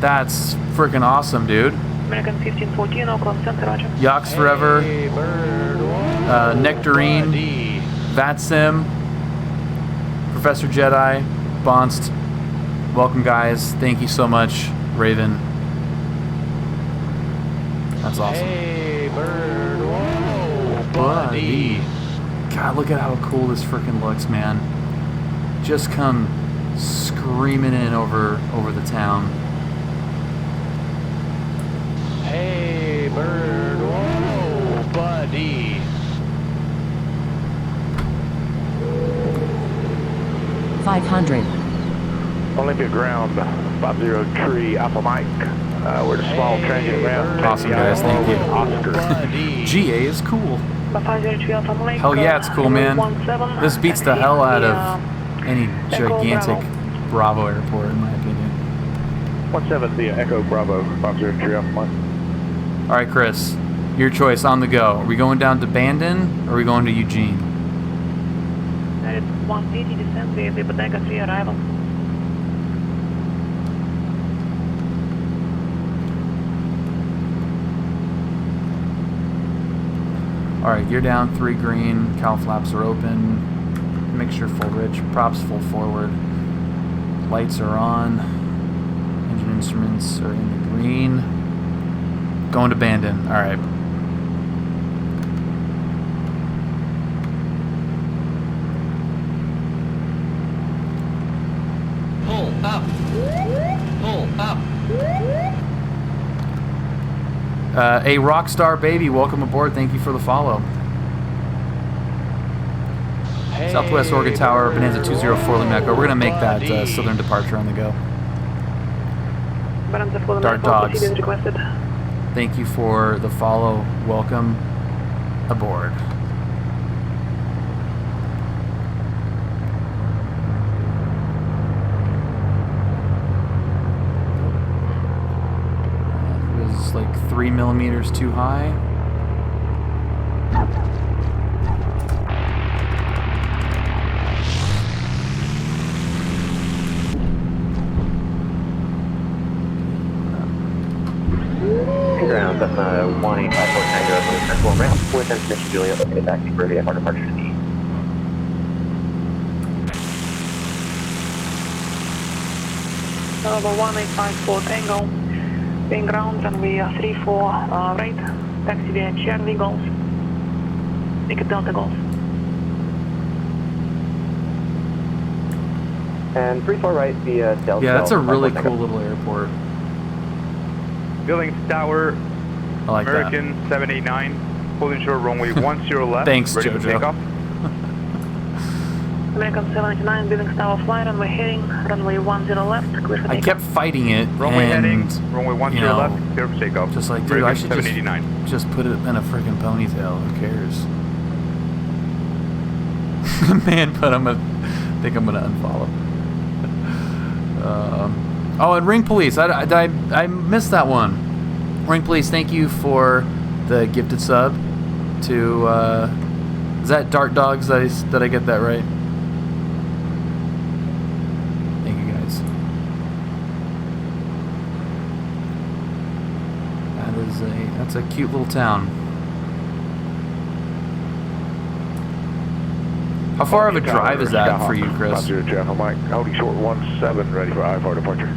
That's freaking awesome, dude. American 1514, Oakland Center, roger. Yox Forever, Nectarine, Vatsim, Professor Jedi, Bonst. Welcome, guys. Thank you so much, Raven. That's awesome. Hey, bird. Whoa, buddy. God, look at how cool this freaking looks, man. Just come screaming in over the town. Hey, bird. Whoa, buddy. Olympia ground, 503 Alpha Mike. We're the small transient ground. Awesome, guys. Thank you. Oscar. GA is cool. 503 Alpha Mike. Hell yeah, it's cool, man. This beats the hell out of any gigantic Bravo airport, in my opinion. 17 via Echo Bravo, 503 Alpha Mike. All right, Chris, your choice on the go. Are we going down to Bandon or are we going to Eugene? It's 180 descent via the Bodega 3 arrival. All right, you're down 3 green. Cowl flaps are open. Mixture full rich. Props full forward. Lights are on. Engine instruments are in the green. Going to Bandon. All right. Pull up. Pull up. A Rockstar Baby, welcome aboard. Thank you for the follow. Hey, Southwest Oregon Tower, Bonanza 204 Lima Echo. We're going to make that southern departure on the go. Dart Dogs, thank you for the follow. Welcome aboard. It was like 3 millimeters too high. Ground, that's 185.9 Central ramp, 410 Mission Juliet, looking at taxi for VFR departure to the east. Level 1854 Tango, being ground runway 34 right, taxi via Charlie Golf, make it Delta Golf. And 34 right via Delta. Yeah, that's a really cool little airport. Billings Tower, I like American that. 789, holding short runway 10 left. Thanks, ready Jojo. for takeoff. American 789, Billings Tower flight, runway heading, runway 10 left, clear for I takeoff. kept fighting it, Runway and heading, runway 10 you know, left, clear for takeoff. just like, dude, I should American just put it in a freaking ponytail. Who cares? Man, but I think I'm gonna unfollow. Oh, and Ring Police, I missed that one. Ring Police, thank you for the gifted sub to, is that Dart Dogs? Did I get that right? Thank you, guys. That's a cute little town. How far of a drive is that for you, Chris? 502 Alpha Mike, holding short 17, ready for IFR departure.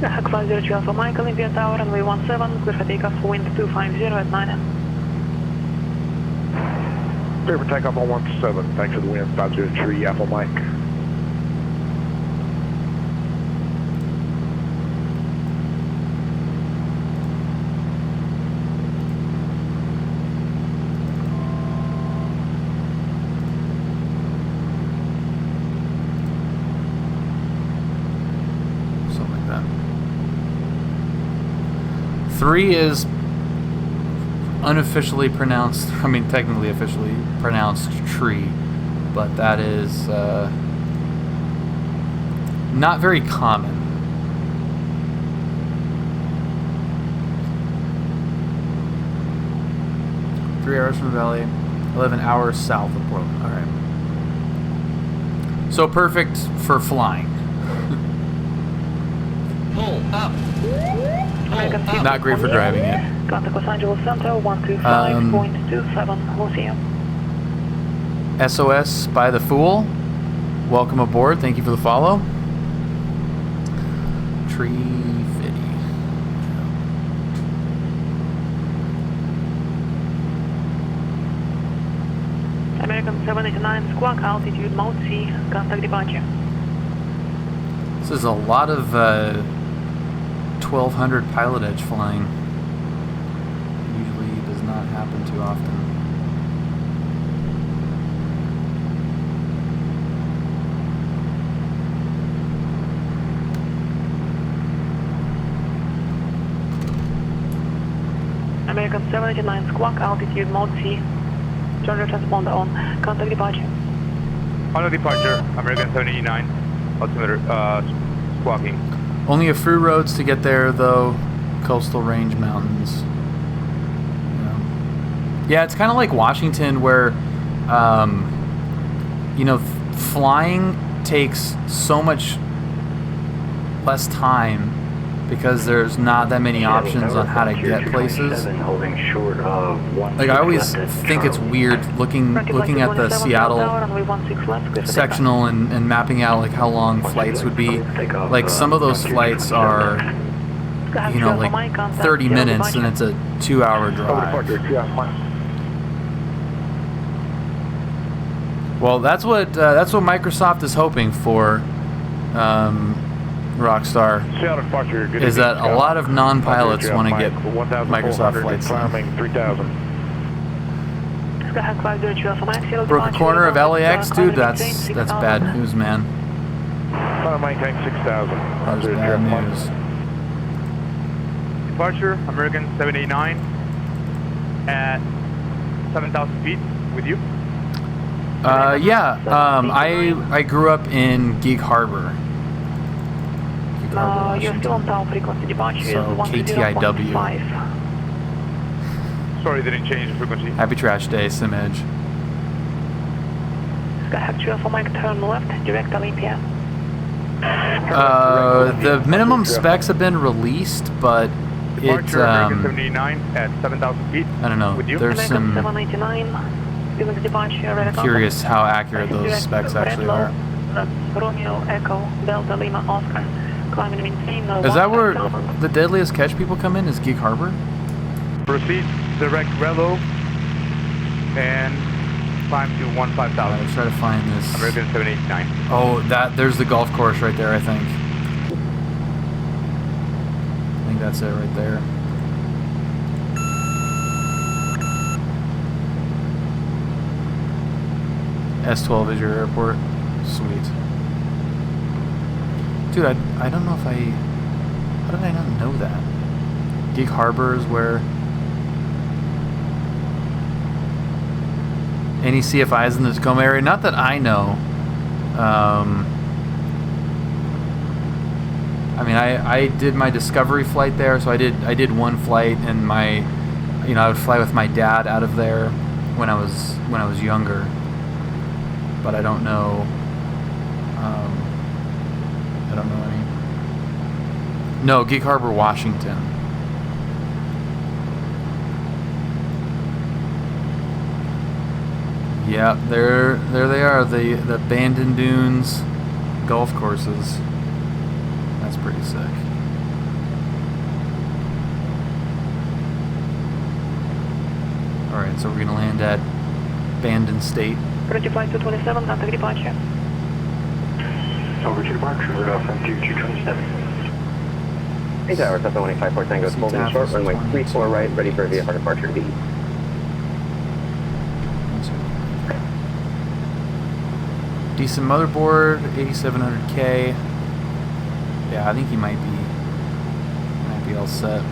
502 Alpha Mike, Olympia Tower, runway 17, clear for takeoff, wind 250 at 9. Clear for takeoff on 17, thanks for the wind, 503 Alpha Mike. Something like that. 3 is unofficially pronounced, I mean technically officially pronounced tree, but that is not very common. 3 hours from the valley, 11 hours south of Portland. All right. So perfect for flying. Pull up. Not great for driving it. Contact Los Angeles Center, 125.27, we'll see you. SOS by the Fool, welcome aboard. Thank you for the follow. Tree Fitty. American 789 squawk, altitude mode C, contact departure. This is a lot of 1200 PilotEdge flying. Usually does not happen too often. American 789 squawk, altitude mode C. Charger transponder on. Contact departure. Auto departure, American 789. Altimeter squawking. Only a few roads to get there, though. Coastal range mountains. Yeah, it's kind of like Washington, where, you know, flying takes so much less time because there's not that many options on how to get places. Like, I always think it's weird looking at the Seattle sectional and mapping out like how long flights would be. Like, some of those flights are, you know, like 30 minutes and it's a 2-hour drive. Well, that's what Microsoft is hoping for, Rockstar, is that a lot of non-pilots want to get Microsoft flights in. Broke a corner of LAX, dude. That's bad news, man. That is bad news. Departure, American 789 at 7,000 feet with you. Yeah. I grew up in Gig Harbor. You're still on town frequency departure. So KTIW. Sorry, they didn't change the frequency. Happy Trash Day, Simage. Skyhawk 2 Alpha Mike, turn left, direct Olympia. The minimum specs have been released, but it's American 789 at 7,000 feet. I don't know. There's some. I'm curious how accurate those specs actually are. Romeo Echo Delta Lima Oscar. Is that where the deadliest catch people come in? Is Gig Harbor? Proceed direct Relo and climb to 15,000. Let's try to find this. American 789. Oh, there's the golf course right there, I think. I think that's it right there. S12 is your airport. Sweet. Dude, I don't know if how did I not know that? Gig Harbor is where any CFIs in the Tacoma area? Not that I know. I mean, I did my discovery flight there, so I did one flight, and I would fly with my dad out of there when I was younger. But I don't know. I don't know any. No, Gig Harbor, Washington. Yeah, there they are, the Bandon Dunes golf courses. That's pretty sick. Alright, so we're gonna land at Bandon State. Approach flight 227, contact departure. Over to departure, Rudolph MQ 227. 8 hours, Delta 185 Tango, holding short, runway 34 right, ready for VFR departure to be. Decent motherboard, 8700K. Yeah, I think he might be all set.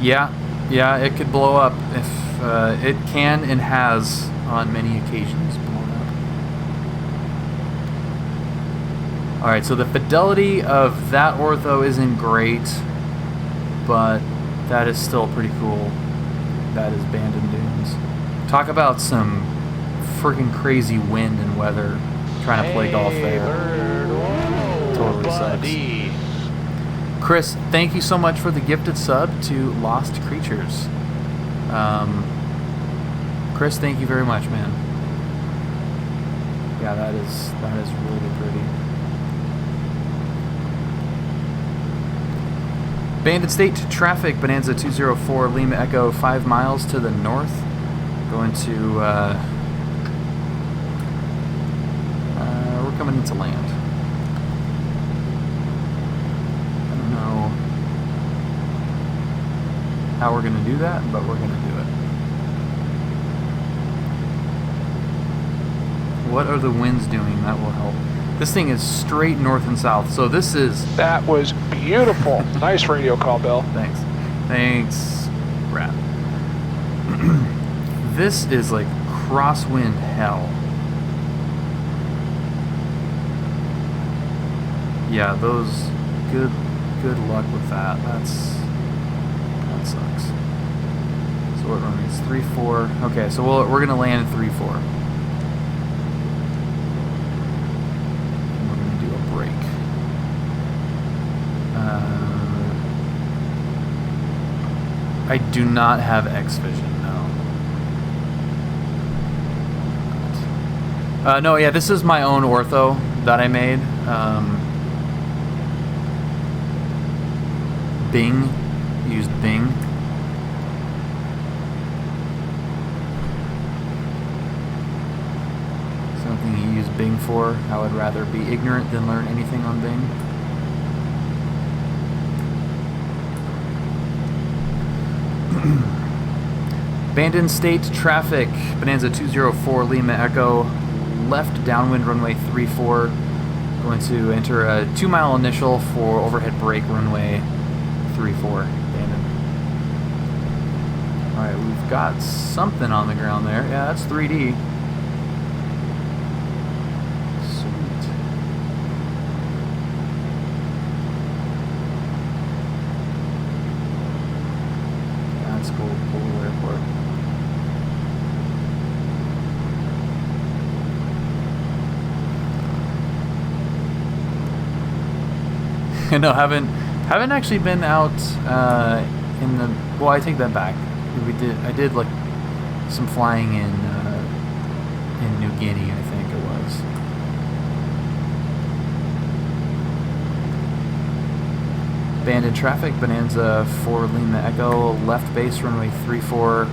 Yeah, it could blow up if it can and has on many occasions blown up. Alright, so the fidelity of that ortho isn't great, but that is still pretty cool. That is Bandon Dunes. Talk about some freaking crazy wind and weather trying to play golf there. Totally sucks. Chris, thank you so much for the gifted sub to Lost Creatures. Chris, thank you very much, man. Yeah, that is really pretty. Bandit State traffic, Bonanza 204, Lima Echo, 5 miles to the north. Going to coming into land. I don't know how we're gonna do that, but we're gonna do it. What are the winds doing? That will help. This thing is straight north and south, so this is... That was beautiful. Nice radio call, Bill. Thanks. Thanks, Brad. This is like crosswind hell. Yeah, those... Good luck with that. That sucks. So what runway is 3-4? Okay, so we're gonna land at 3-4. I do not have X vision, no. No, yeah, this is my own ortho that I made. Bing. Used Bing. Something you use Bing for. I would rather be ignorant than learn anything on Bing. Abandoned state traffic, Bonanza 204 Lima Echo, left downwind runway 34, going to enter a 2-mile initial for overhead brake runway 34, abandoned. Alright, we've got something on the ground there. Yeah, that's 3D. Sweet. That's cool, cool airport. No, haven't actually been out in the. Well, I take that back. I did like some flying in New Guinea, I think it was. Abandoned traffic, Bonanza 4 Lima Echo, left base runway 34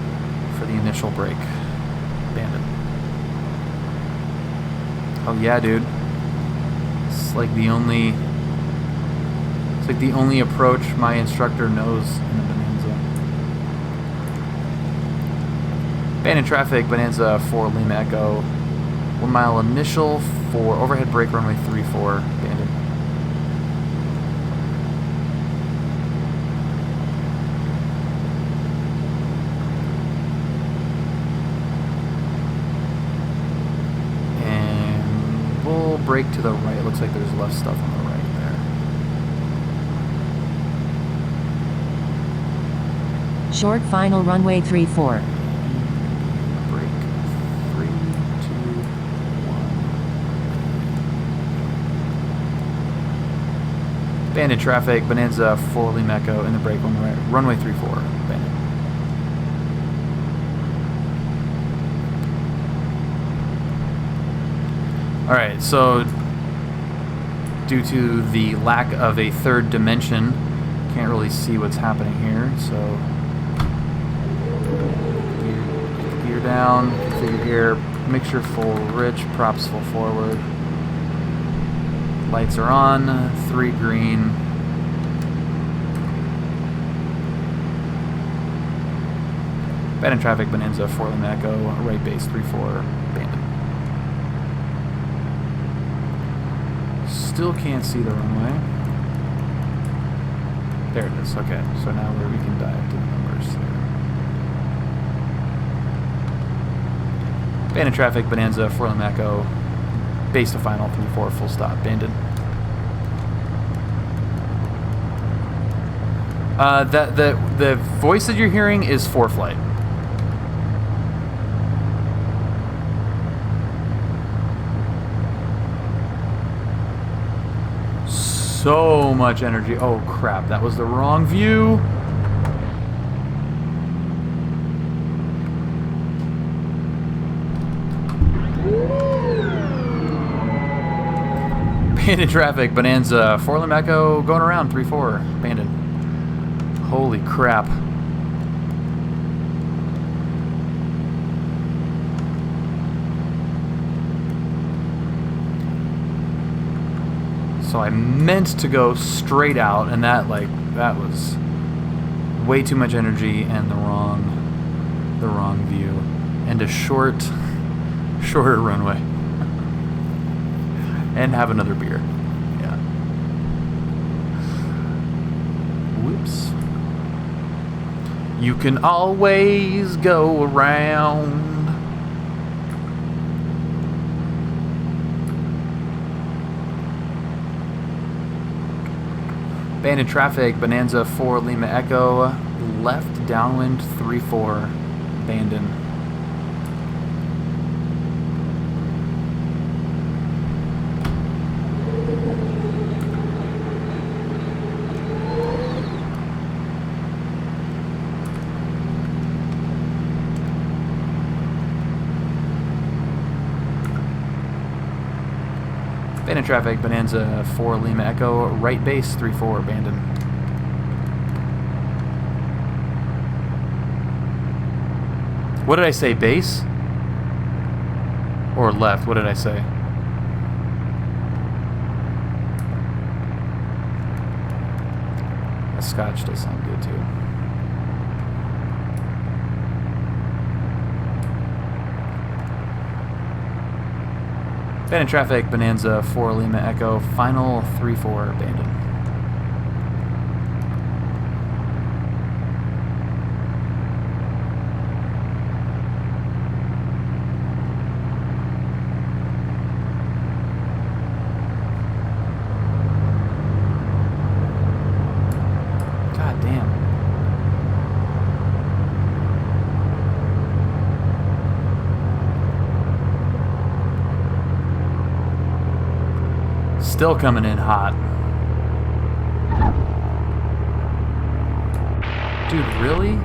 for the initial break. Abandoned. Oh yeah, dude. It's like the only. It's like the only approach my instructor knows in the Bonanza. Abandoned traffic, Bonanza 4 Lima Echo. 1 mile initial for overhead brake runway 34. Abandoned. And we'll brake to the right. Looks like there's less stuff on the right. Short final runway 34. Break. 3, 2, 1. Abandoned traffic, Bonanza 4 Lima Echo in the break runway 34. Abandoned. Alright, so due to the lack of a third dimension, can't really see what's happening here, so gear down, configure gear, mixture full rich, props full forward. Lights are on, 3 green. Abandoned traffic, Bonanza 4 Lima Echo, right base 34, abandoned. Still can't see the runway. There it is, okay. So now where we can dive to the numbers there. Abandoned traffic, Bonanza 4 Lima Echo, base to final 34, full stop, abandoned. The voice that you're hearing is for flight. So much energy. Oh crap, that was the wrong view. Abandoned traffic, Bonanza 4 Lima Echo going around 3-4, abandoned. Holy crap. So I meant to go straight out, and that was way too much energy and the wrong view, and a shorter runway, and have another beer. Yeah. Whoops. You can always go around. Abandoned traffic, Bonanza 4 Lima Echo, left downwind 34, abandoned. Abandoned traffic, Bonanza 4 Lima Echo, right base 34, abandoned. What did I say, base? Or left, what did I say? That Scotch does sound good too. Abandoned traffic, Bonanza 4 Lima Echo, final 34, abandoned. God damn. Still coming in hot. Dude, really?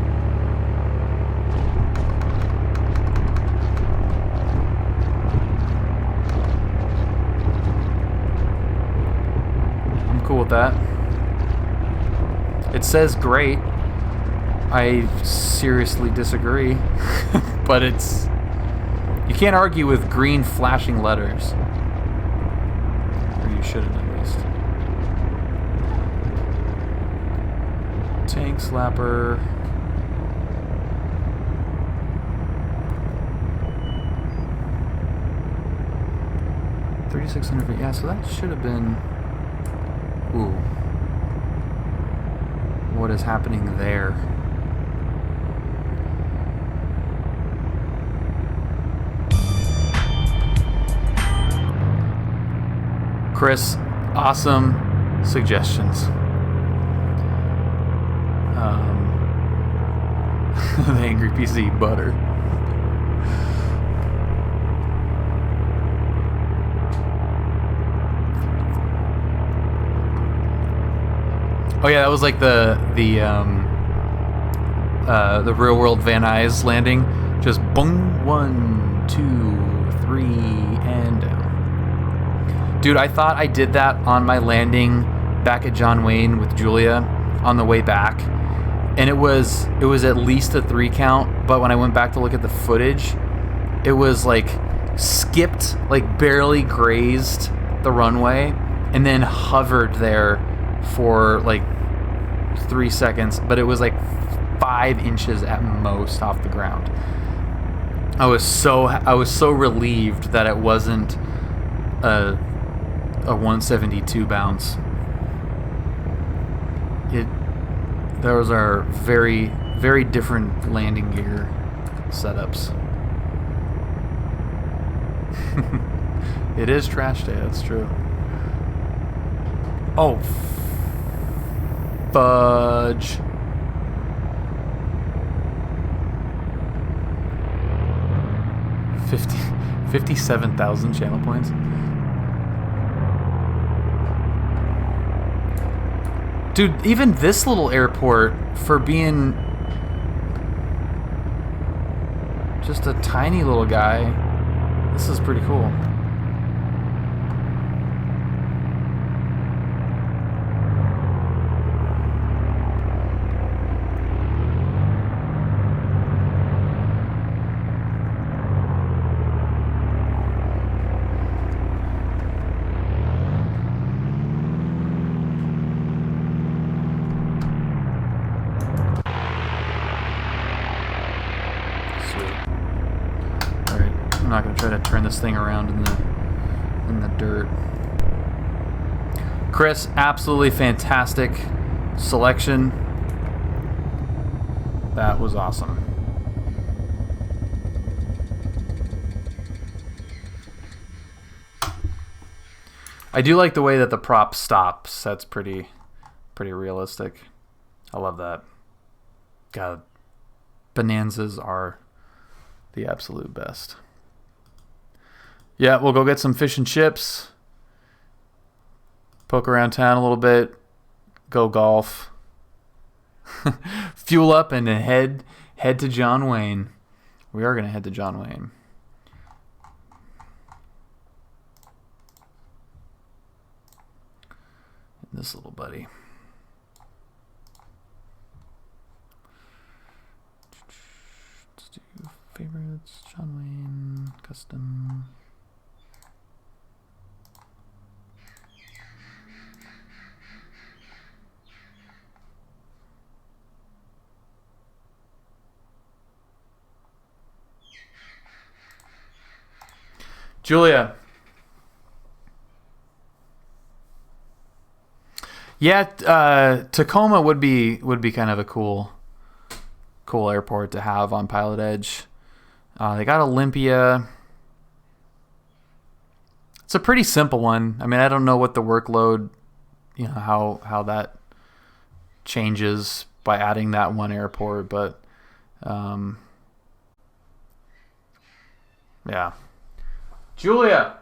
I'm cool with that. It says great. I seriously disagree. But it's... You can't argue with green flashing letters. Shouldn't at least. Tank slapper. $3,600. Yeah, so that should have been. Ooh. What is happening there? Chris, awesome suggestions. The Angry PC butter. Oh yeah, that was like the real world Van Nuys landing. Just boom, 1, 2, 3, and down. Dude, I thought I did that on my landing back at John Wayne with Julia on the way back, and it was at least a 3 count. But when I went back to look at the footage, it was like skipped, like barely grazed the runway, and then hovered there for like 3 seconds. But it was like 5 inches at most off the ground. I was so relieved that it wasn't a 172 bounce. Those are very, very different landing gear setups. It is trash day, that's true. Oh, fudge. $57,000 channel points. Dude, even this little airport, for being just a tiny little guy, this is pretty cool. try to turn this thing around in the dirt. Chris, absolutely fantastic selection. That was awesome. I do like the way that the prop stops. That's pretty realistic. I love that. God, Bonanzas are the absolute best. Yeah, we'll go get some fish and chips. Poke around town a little bit. Go golf. Fuel up and head to John Wayne. We are going to head to John Wayne. This little buddy. Let's do favorites. John Wayne. Custom. Julia. Yeah, Tacoma would be kind of a cool airport to have on PilotEdge. They got Olympia. It's a pretty simple one. I mean, I don't know what the workload, you know, how that changes by adding that one airport, but yeah. Julia.